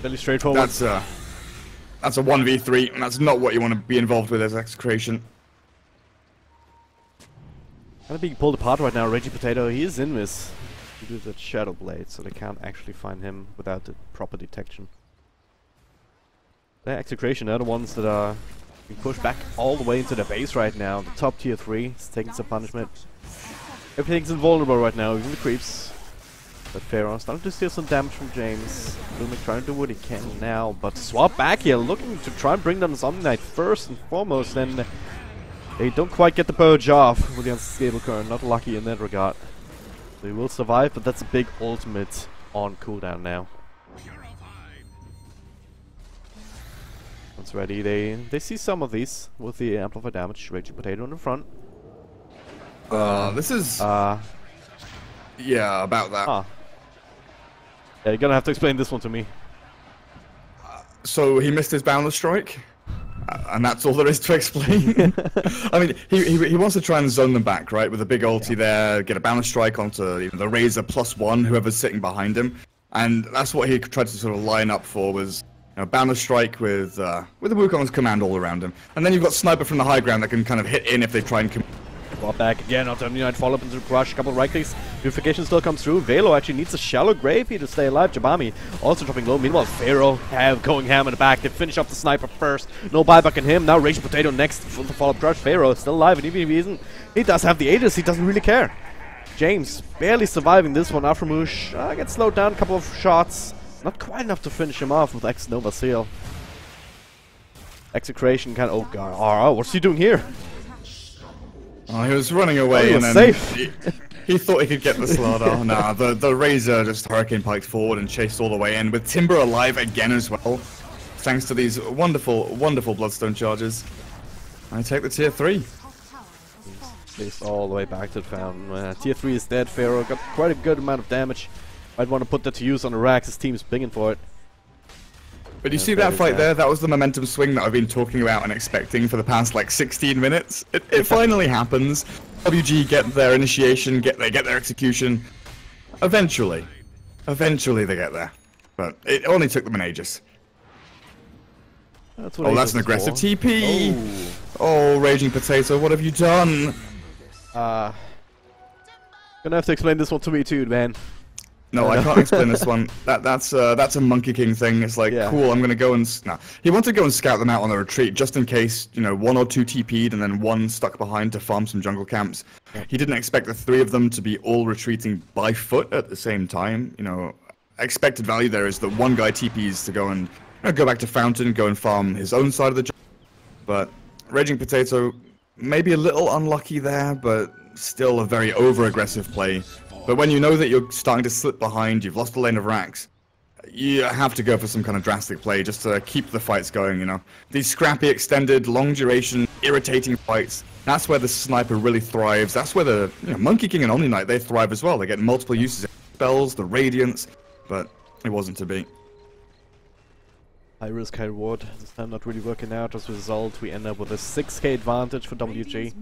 Fairly straightforward. That's a 1v3, and that's not what you want to be involved with as Execration. Kind of being pulled apart right now. Reggie Potato, he is in this. He does that Shadow Blade, so they can't actually find him without the proper detection. The Execration are the ones that are being pushed back all the way into their base right now. The top tier 3 is taking some punishment. Everything's invulnerable right now, even the creeps. But Pharaoh starting to steal some damage from James. Lumic trying to do what he can now, but swap back here, looking to try and bring down Zombie Knight first and foremost, and they don't quite get the purge off with the unstable current. Not lucky in that regard. They will survive, but that's a big ultimate on cooldown now. Once ready, they see some of these with the amplified damage. Raging Potato in the front. This is yeah, about that. Huh. Yeah, you're gonna have to explain this one to me. So he missed his Boundless Strike, and that's all there is to explain. I mean, he wants to try and zone them back, right, with a big ulti there, get a Boundless Strike onto the Razor +1, whoever's sitting behind him, and that's what he tried to sort of line up for, was, you know, Boundless Strike with the Wukong's command all around him, and then you've got Sniper from the high ground that can kind of hit in if they try and Brought back again onto Omni Knight, follow up into Crush, a couple of right clicks. Purification still comes through. Velo actually needs a shallow grave here to stay alive. Jabami also dropping low. Meanwhile, Pharaoh going ham in the back. They finish off the Sniper first. No buyback on him. Now Raging Potato next for the follow up Crush. Pharaoh is still alive, and even if he isn't, he does have the Aegis. He doesn't really care. James barely surviving this one. Aframoosh gets slowed down a couple of shots. Not quite enough to finish him off with X Nova Seal. Execration kind of, oh god, what's he doing here? Oh, he was running away, and then safe. He thought he could get the slaughter. Nah, the Razor just Hurricane Piked forward and chased all the way in, with Timber alive again as well, thanks to these wonderful, wonderful Bloodstone charges. I take the tier 3. Chased all the way back to the fountain. Tier 3 is dead. Pharaoh got quite a good amount of damage. Might want to put that to use on the racks. His team's pinging for it. But you see that fight there? That was the momentum swing that I've been talking about and expecting for the past like 16 minutes. It finally happens. WG get their initiation, they get their execution. Eventually they get there. But it only took them an Aegis. That's that's an aggressive TP. Oh, Raging Potato, what have you done? Gonna have to explain this one to me too, man. No, I can't explain this one. That's a Monkey King thing. It's like, cool, I'm gonna go and he wanted to go and scout them out on the retreat just in case, you know, 1 or 2 TP'd and then 1 stuck behind to farm some jungle camps. He didn't expect the 3 of them to be all retreating by foot at the same time. You know, expected value there is that 1 guy TPs to go and go back to Fountain, go and farm his own side of the jungle. But Raging Potato, maybe a little unlucky there, but still a very over-aggressive play. But when you know that you're starting to slip behind, you've lost the lane of racks, you have to go for some kind of drastic play just to keep the fights going, you know. These scrappy, extended, long duration, irritating fights, that's where the Sniper really thrives. That's where the Monkey King and Omni Knight, they thrive as well. They get multiple uses of spells, the Radiance, but it wasn't to be. High risk, high reward. This time not really working out. As a result, we end up with a 6k advantage for WG.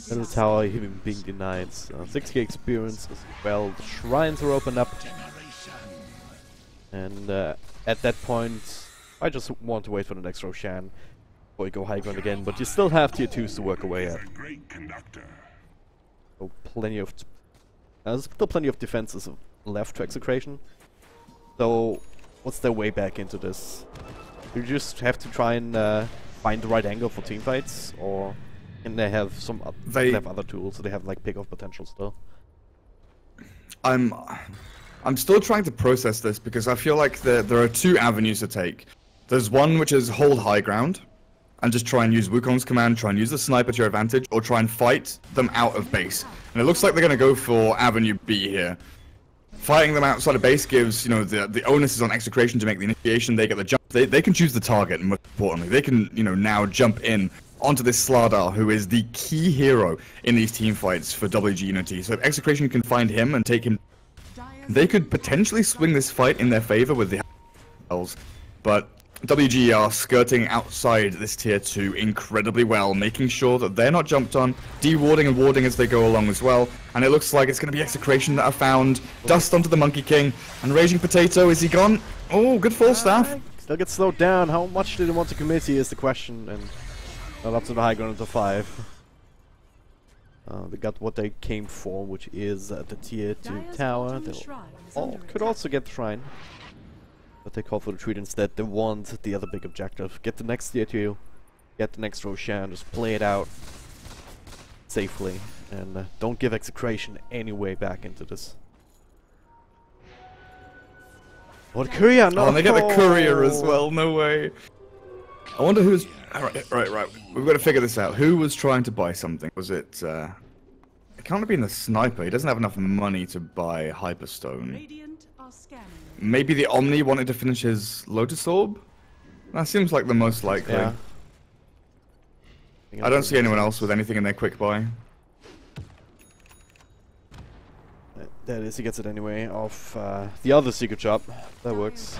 Middle tower even being denied. 6k experience as well. The shrines are opened up. And at that point, I just want to wait for the next Roshan. Or you go high ground again, but you still have tier 2s to work away at. So plenty of... there's still plenty of defenses left to Execration. So, what's their way back into this? You just have to try and find the right angle for teamfights, or can they have some they have other tools, so they have like pick-off potential still? I'm still trying to process this because I feel like there are two avenues to take. There's one which is hold high ground, and just try and use Wukong's command, try and use the sniper to your advantage, or try and fight them out of base. And it looks like they're going to go for Avenue B here. Fighting them outside of base gives, you know, the onus is on Execration to make the initiation. They get the jump. They can choose the target, and most importantly, they can, you know, now jump in onto this Slardar, who is the key hero in these team fights for WG.Unity. So if Execration can find him and take him, they could potentially swing this fight in their favor with the hells. But WG are skirting outside this tier 2 incredibly well, making sure that they're not jumped on, de-warding and warding as they go along as well. And it looks like it's going to be Execration that are found. Dust onto the Monkey King. And Raging Potato, is he gone? Oh, good full staff. Still gets slowed down. How much do they want to commit here is the question. And not up to the high ground into 5. They got what they came for, which is the tier 2 tower. They could also get the shrine. But they call for retreat instead. They want the other big objective. Get the next tier 2, get the next Roshan, just play it out safely, and don't give Execration any way back into this. What courier? No! Oh, and they get the courier as well, no way. I wonder who's... Right. We've got to figure this out. Who was trying to buy something? Was it, it can't have been the sniper. He doesn't have enough money to buy Hyperstone. Maybe the Omni wanted to finish his Lotus Orb? That seems like the most likely. Yeah. I don't see anyone else with anything in their quick buy. There it is, he gets it anyway, off the other secret shop. That works.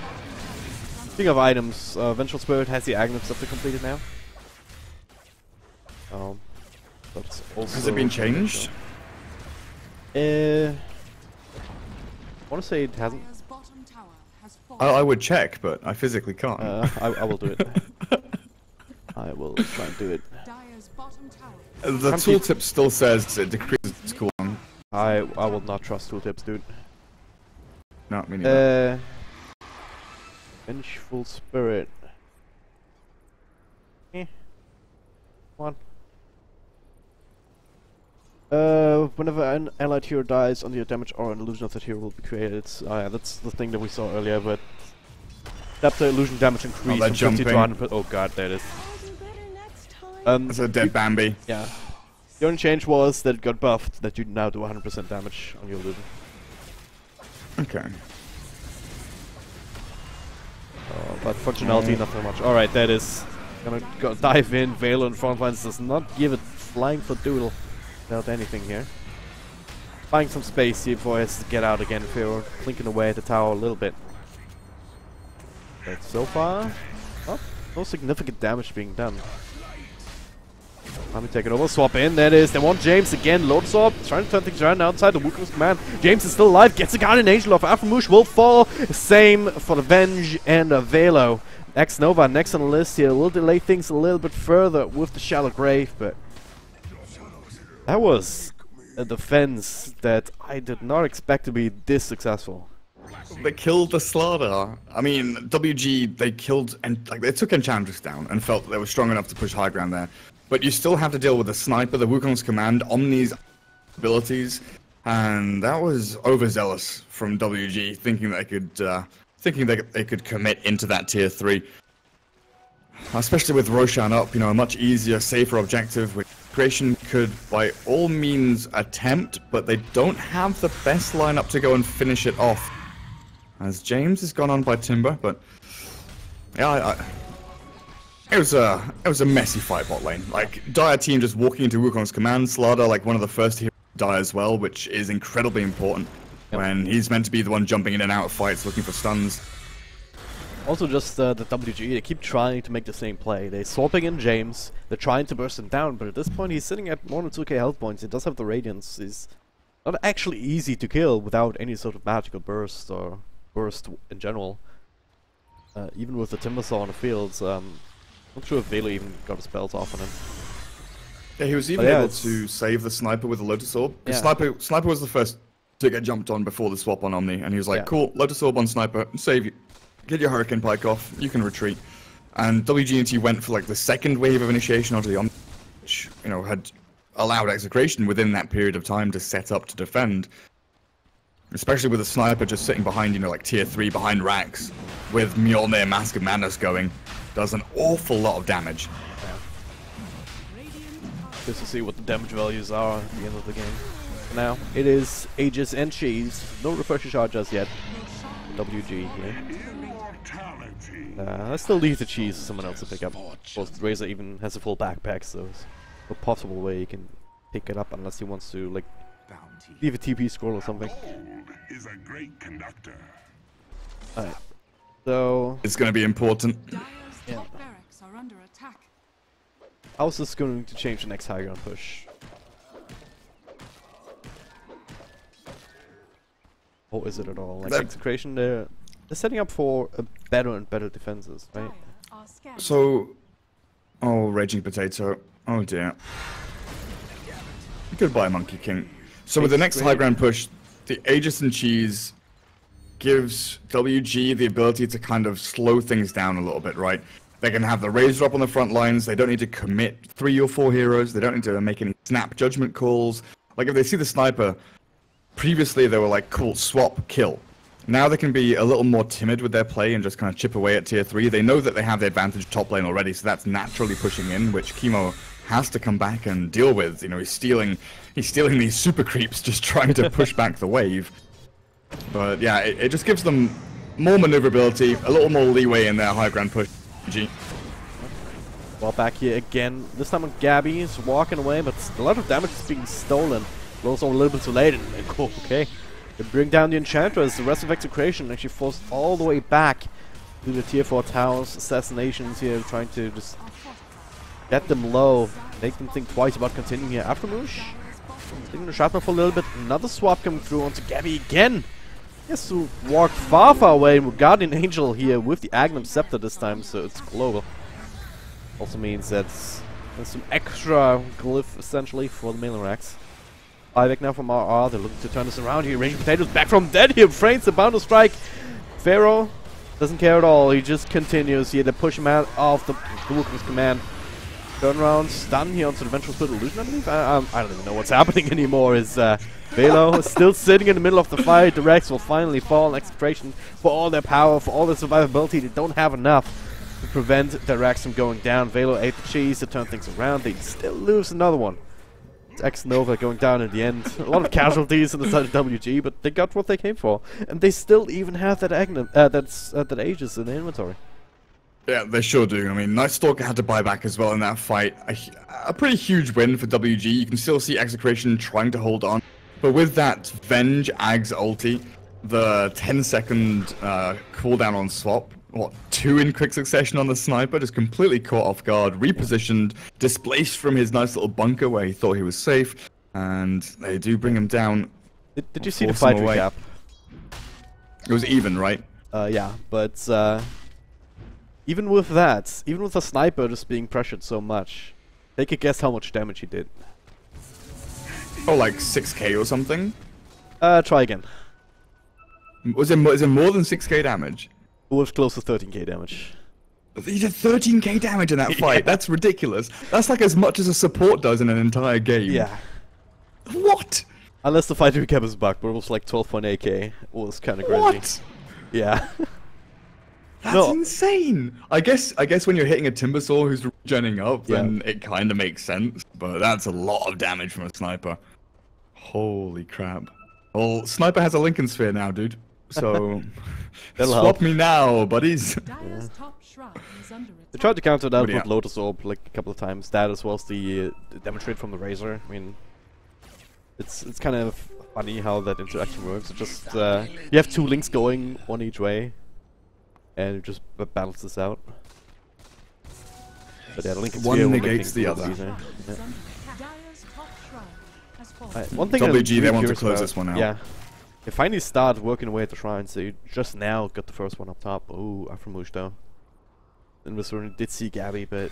Speaking of items, Vengeful Spirit has the Aghanim stuff to complete it now. That's also... Has it been changed? I want to say it hasn't. I would check, but I physically can't. I will do it. I will try and do it. The tooltip still says it decreases cooldown. I will not trust tooltips, dude. No, me neither. Vengeful Spirit. Come on. Whenever an allied hero dies, on your damage or an illusion of that hero will be created. Yeah, that's the thing that we saw earlier, but that's the illusion damage increase from 50 to 100%. Oh god, there it is. That's a dead Bambi. Yeah. The only change was that it got buffed, that you now do 100% damage on your illusion. Okay. But functionality, not so much. Alright, that is. Gonna go dive in. Velo and front lines does not give it flying for doodle without anything here. Buying some space here before he has to get out again if you're clinking away at the tower a little bit. But so far, no significant damage being done. Let me take it over, swap in, there it is. They want James again, Lotus Orb, trying to turn things around outside the Wukong's command. James is still alive, gets a Guardian Angel off. Aframouche will fall. Same for the Venge and Velo. X-Nova next on the list here, will delay things a little bit further with the Shallow Grave, but that was a defense that I did not expect to be this successful. They killed the Slardar. I mean, WG, they killed, and like they took Enchantress down and felt that they were strong enough to push high ground there. But you still have to deal with the sniper, the Wukong's command, Omni's abilities, and that was overzealous from WG, thinking they could commit into that tier 3. Especially with Roshan up, you know, a much easier, safer objective, which Creation could by all means attempt, but they don't have the best lineup to go and finish it off. As James has gone on by Timber, but yeah, it was a messy fight bot lane. Like Dire team just walking into Wukong's command, Slardar like one of the first heroes to die as well, which is incredibly important when he's meant to be the one jumping in and out of fights looking for stuns. Also just the WG, they keep trying to make the same play. They're swapping in James, they're trying to burst him down, but at this point he's sitting at more than 2k health points, he does have the Radiance, he's not actually easy to kill without any sort of magical burst or burst in general. Even with the Timbersaw on the fields, Not sure if Velo even got his spells off on him. Yeah, he was even yeah, able to save the sniper with a Lotus Orb. Yeah. Sniper was the first to get jumped on before the swap on Omni, and he was like, Yeah. cool, Lotus Orb on Sniper, save you. Get your Hurricane Pike off, you can retreat. And WG.Unity went for like the second wave of initiation onto the Omni, which, you know, had allowed Execration within that period of time to set up to defend. Especially with the Sniper just sitting behind, you know, like tier 3 behind racks, with Mjolnir Mask of Madness going, does an awful lot of damage. Just to see what the damage values are at the end of the game. Now, it is Aegis and Cheese. No refresher shot just yet. WG here. I still leave the Cheese for someone else to pick up. Of course, Razor even has a full backpack, so there's no possible way he can pick it up unless he wants to, like, leave a TP scroll or something. Is a great conductor. Alright. So, It's going to be important. Dyer's top barracks are under attack. how's this going to change the next high ground push? Or is it at all? Like, Execration, they're setting up for a better and better defenses, right? Dire are scanning. So, oh, Raging Potato. Oh dear. Goodbye, Monkey King. So with the next high ground push, the Aegis and Cheese gives WG the ability to kind of slow things down a little bit, right? They can have the Razor up on the front lines, they don't need to commit 3 or 4 heroes, they don't need to make any snap judgment calls. Like if they see the Sniper, previously they were like, cool, swap, kill. Now they can be a little more timid with their play and just kind of chip away at tier 3. They know that they have the advantage top lane already, so that's naturally pushing in, which Chemo has to come back and deal with. You know, he's stealing these super creeps, just trying to push back the wave. But yeah, it just gives them more maneuverability, a little more leeway in their high ground push. G. Well, back here again. This time on Gabby is walking away, but a lot of damage is being stolen. Also a little bit too late, and cool, okay. They bring down the Enchantress. The rest of Execration actually forced all the way back to the tier 4 towers. Assassinations here, trying to just get them low, make them think twice about continuing here. After Moosh, taking the Shatner for a little bit. Another swap coming through onto Gabby again. He has to walk far, far away. And Guardian Angel here with the Agnum Scepter this time, so it's global. Also means that there's some extra glyph essentially for the melee racks. Back now from RR, they're looking to turn this around here. Raging Potatoes back from dead here. Frames about to strike. Pharaoh doesn't care at all. He just continues here. They push him out of the Wukong's command. Turn around, stun here onto the Vengeful Spirit Illusion, I believe. I don't even know what's happening anymore. Is Velo still sitting in the middle of the fight. The Rex will finally fall in Execration for all their power, for all their survivability. They don't have enough to prevent the Rex from going down. Velo ate the cheese to turn things around. They still lose another one. It's X-Nova going down in the end. A lot of casualties on the side of WG, but they got what they came for. And they still even have that Agnum, that Aegis in the inventory. Yeah, they sure do. I mean, Night Stalker had to buy back as well in that fight. A pretty huge win for WG. You can still see Execration trying to hold on. But with that Venge Ags ulti, the 10-second cooldown on swap, what, 2 in quick succession on the Sniper, just completely caught off guard, repositioned, displaced from his nice little bunker where he thought he was safe, and they do bring him down. Did you see the fight recap? It was even, right? Yeah, but even with that, even with the Sniper just being pressured so much, take a guess how much damage he did. Oh, like 6k or something? Try again. Was it more than 6k damage? It was close to 13k damage. He did 13k damage in that fight. Yeah. That's ridiculous. That's like as much as a support does in an entire game. Yeah. What? Unless the fight recap is bugged, but it was like 12.8k. It was kind of crazy. What? Yeah. That's insane. I guess when you're hitting a Timbersaw who's regenning up, Yeah. then it kind of makes sense. But that's a lot of damage from a Sniper. Holy crap. Well, Sniper has a Lincoln Sphere now, dude. So That'll swap help. me now, buddies. Dyer's top shrine is under They attack. tried to counter that But yeah. with Lotus Orb like a couple of times. That as well as the damage rate from the Razor. I mean, it's kind of funny how that interaction works. It just you have 2 links going one each way, and it just balances out. But yeah, the Lincoln One Sphere will negates make the things other. easier. Is under attack. Dyer's top shrine has fallen. Alright, one thing I'm WG, they really want to curious close about- this one out. Yeah. They finally start working away at the shrines. They just now got the first one up top. Ooh, Aframush though. Invisor did see Gabby, but the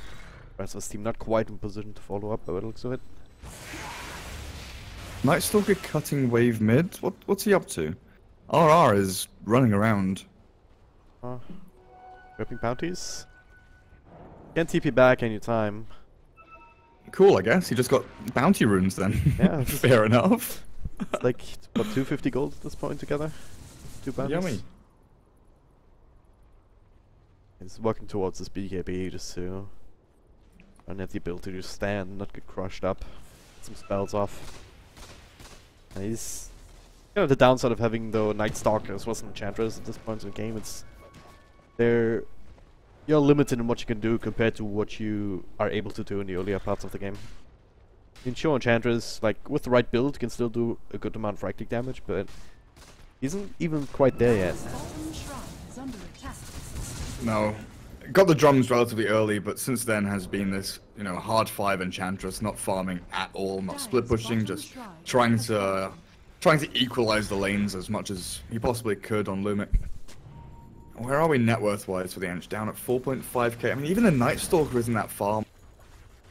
rest of his team not quite in position to follow up by what it looks of it. Night Stalker cutting wave mid. What's he up to? RR is running around. Grabbing bounties. Can't TP back anytime. Cool, I guess. He just got bounty runes then. Yeah. Fair enough. It's like, what, 250 gold at this point together? 2 bounties. Yummy. He's working towards this BKB just to have the ability to stand and not get crushed up. Get some spells off. And he's the downside of having the Night Stalker as well as Enchantress at this point in the game. It's you're limited in what you can do compared to what you are able to do in the earlier parts of the game. In sure, Enchantress, like with the right build, can still do a good amount of right-click damage, but he isn't even quite there yet. No. Got the drums relatively early, but since then has been this, hard 5 Enchantress, not farming at all, not split pushing, just trying to equalize the lanes as much as he possibly could on Lumic. Where are we net worth wise for the Ench? Down at 4.5k. I mean, even the Night Stalker isn't that far.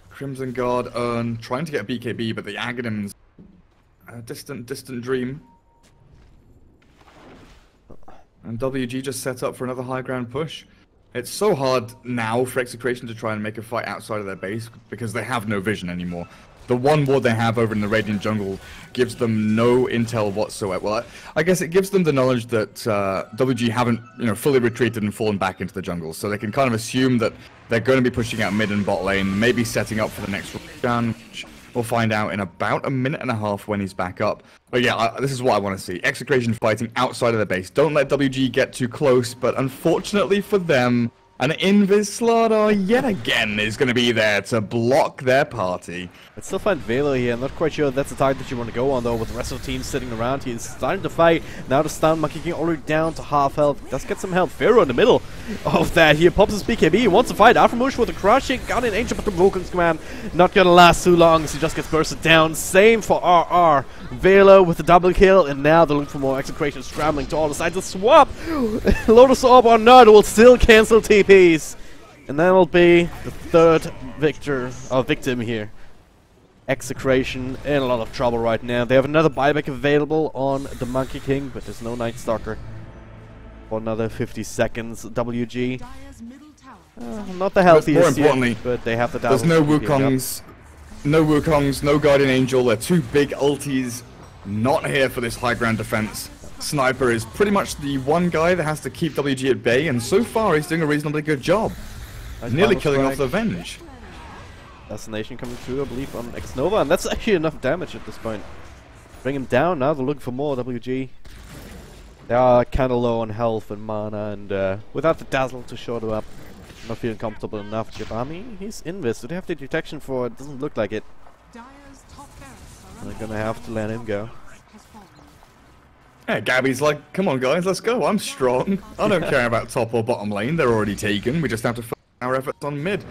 Crimson Guard, Urn, trying to get a BKB, but the Aghanim's a distant dream. And WG just set up for another high ground push. It's so hard now for Execration to try and make a fight outside of their base because they have no vision anymore. The one ward they have over in the Radiant Jungle gives them no intel whatsoever. Well, I guess it gives them the knowledge that WG haven't, fully retreated and fallen back into the jungle, so they can kind of assume that they're going to be pushing out mid and bot lane, maybe setting up for the next round, which we'll find out in about a minute and a half when he's back up. But yeah, this is what I want to see. Execration fighting outside of the base. Don't let WG get too close, but unfortunately for them, an Invis Slaughter yet again is going to be there to block their party. Let's still find Velo here. I'm not quite sure that's the target that you want to go on though, with the rest of the team sitting around. He's starting to fight. Now the stun, Monkey King already down to half health. Does get some help. Pharaoh in the middle of that here. Pops his BKB. He wants to fight. Aftermush with a crushing gun in Ancient, but the Vulcan's command not gonna last too long, so he just gets bursted down. Same for RR. Velo with the double kill, and now they're looking for more. Execration scrambling to all the sides. A swap! Lotus Orb or not will still cancel TPs. And that'll be the third victim here. Execration in a lot of trouble right now. They have another buyback available on the Monkey King, but there's no Night Stalker for another 50 seconds. WG, not the healthiest yet, but they have the there's no Wukongs, no Guardian Angel. They're two big ultis, not here for this high ground defense. Sniper is pretty much the one guy that has to keep WG at bay, and so far he's doing a reasonably good job. Nice, nearly killing off the Venge. Assassination coming through, I believe, on X-Nova, and that's actually enough damage at this point. Bring him down, now they're looking for more WG. They are kind of low on health and mana, and without the Dazzle to show them up, I'm not feeling comfortable enough. Jabami, he's Invis. Do they have the detection for it? Doesn't look like it. They're gonna have to let him go. Yeah, Gabby's like, come on guys, let's go, I'm strong. I don't care about top or bottom lane, they're already taken. We just have to focus our efforts on mid.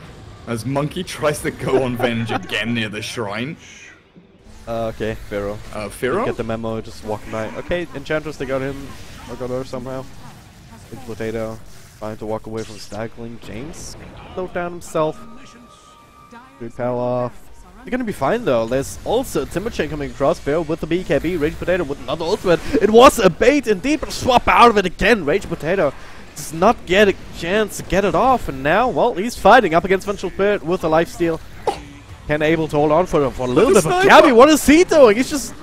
As Monkey tries to go on Venge again near the shrine. Okay, Pharaoh. Pharaoh? Get the memo, just walking by. Okay, Enchantress, they got him. Or got her somehow. Big Potato, trying to walk away from Staggling. James slowed down himself. Repel off. They're gonna be fine though. There's also a Timber Chain coming across. Pharaoh with the BKB. Rage Potato with another ultimate. It was a bait indeed, but swap out of it again. Rage Potato does not get a chance to get it off, and now, well, he's fighting up against Vengeful Spirit with a lifesteal. Can able to hold on for a little bit, but Gabby, what is he doing? He's just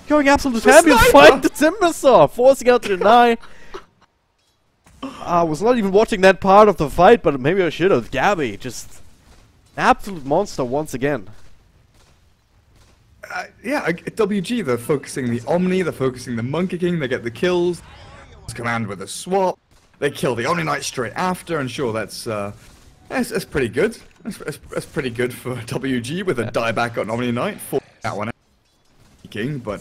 going absolute heavy to fight the Timbersaw, forcing out to deny. I was not even watching that part of the fight, but maybe I should have. Gabby, just an absolute monster once again. Yeah, WG, they're focusing the Omni, they're focusing the Monkey King, they get the kills. Command with a swap. They kill the Omni Knight straight after, and sure, that's pretty good. That's pretty good for WG with a dieback on Omni Knight for that one. King, but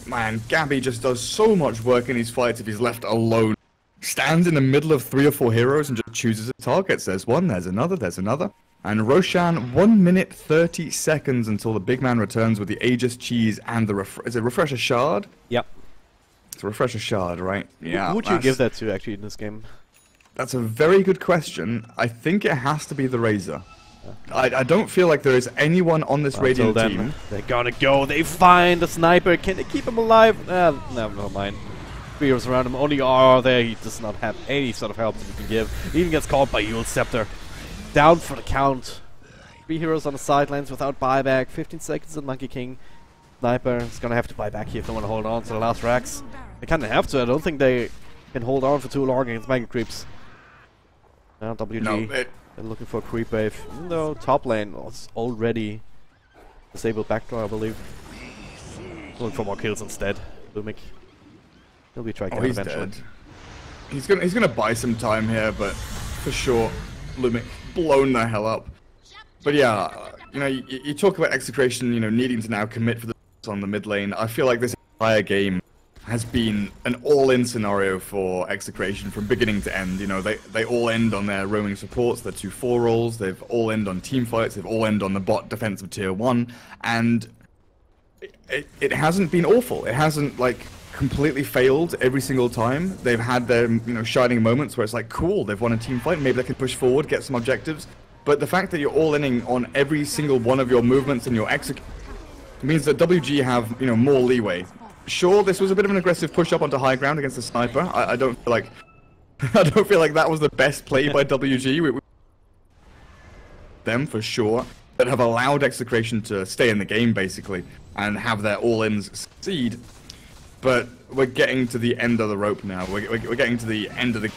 man, Gabby just does so much work in these fights if he's left alone. Stands in the middle of 3 or 4 heroes and just chooses a target. There's one, there's another, there's another. And Roshan, 1 minute 30 seconds until the big man returns with the Aegis Cheese and the Refresher Shard? Yep. It's a Refresher Shard, right? Yeah. Who would you give that to, actually, in this game? That's a very good question. I think it has to be the Razor. I don't feel like there is anyone on this Radiant team. They're gonna go. They find the sniper. Can they keep him alive? No, never mind. 3 heroes around him. Only R there. He does not have any sort of help that he can give. He even gets caught by Yule's Scepter. Down for the count. 3 heroes on the sidelines without buyback. 15 seconds in Monkey King. Sniper is gonna have to buy back here if they want to hold on to the last racks. They kinda have to. I don't think they can hold on for too long against Mega Creeps. Now WG. No, They're looking for a creep wave. Even though top lane was already disabled backdoor, I believe. Looking for more kills instead. Lumik. He'll be trying he's eventually. dead. He's gonna buy some time here, but for sure, Lumik blown the hell up. But yeah, you know, you talk about Execration, you know, needing to now commit for the on the mid lane. I feel like this entire game has been an all-in scenario for Execration from beginning to end. You know, they all end on their roaming supports, their 2-4 roles, they've all end on team fights, they've all end on the bot defensive tier 1, and it hasn't been awful. It hasn't, like, completely failed every single time. They've had their, you know, shining moments where it's like, cool, they've won a team fight, maybe they can push forward, get some objectives, but the fact that you're all-inning on every single one of your movements and your execution means that WG have, you know, more leeway. Sure, this was a bit of an aggressive push up onto high ground against the sniper. I don't feel like I don't feel like that was the best play by WG. Them for sure, that have allowed Execration to stay in the game basically and have their all-ins succeed. But we're getting to the end of the rope now. We're getting to the end of the.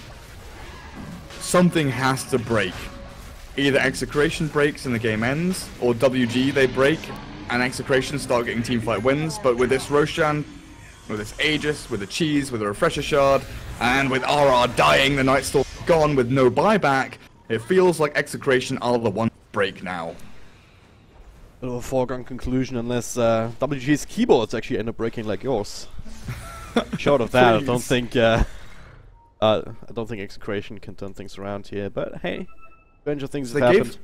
Something has to break. Either Execration breaks and the game ends, or WG they break and Execration start getting teamfight wins. But with this Roshan, with this Aegis, with the Cheese, with the Refresher Shard, and with RR dying, the Night Stalk gone with no buyback, it feels like Execration are the one break now. Bit of a foregone conclusion unless WG's keyboards actually end up breaking like yours. Short of that, I don't think Execration can turn things around here. But hey, stranger things have happened.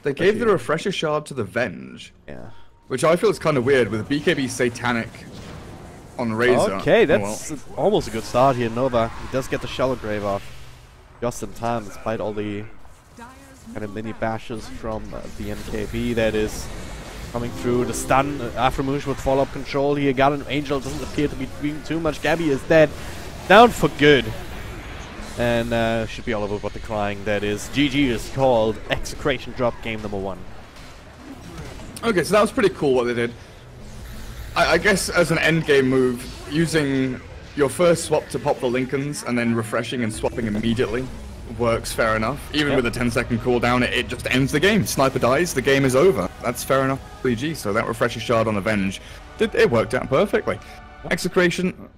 They gave the Refresher Shard to the Venge. Yeah. Which I feel is kind of weird with BKB Satanic on Razor. Okay, that's almost a good start here. Nova, he does get the Shallow Grave off just in time, despite all the kind of mini bashes from the MKB that is coming through. The stun, Aframush with follow-up control here. Got an Angel, doesn't appear to be doing too much. Gabby is dead. Down for good. And should be all over but the crying. That is GG is called. Execration drop game number 1. Okay, so that was pretty cool what they did. I guess as an endgame move, using your first swap to pop the Lincolns and then refreshing and swapping immediately works fair enough. Even with a 10-second cooldown, it just ends the game. Sniper dies, the game is over. That's fair enough. GG, so that Refresher Shard on Avenge, it worked out perfectly. Execration,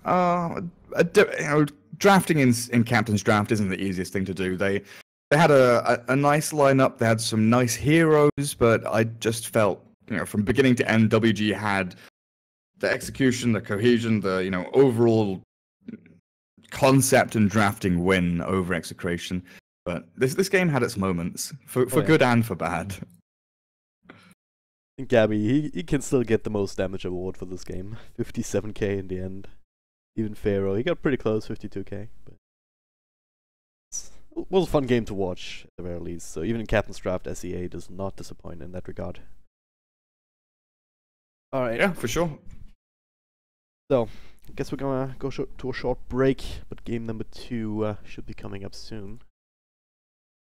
you know, drafting in Captain's Draft isn't the easiest thing to do. They had a nice lineup, they had some nice heroes, but I just felt, you know, from beginning to end, WG had the execution, the cohesion, the, you know, overall concept and drafting win over Execration. But this game had its moments, for good and for bad. I think Gabby, he can still get the most damage award for this game. 57k in the end. Even Pharaoh, he got pretty close, 52k. But it was a fun game to watch, at the very least. So even in Captain's Draft, SEA does not disappoint in that regard. Alright. Yeah, for sure. So, I guess we're gonna go to a short break, but game number 2 should be coming up soon.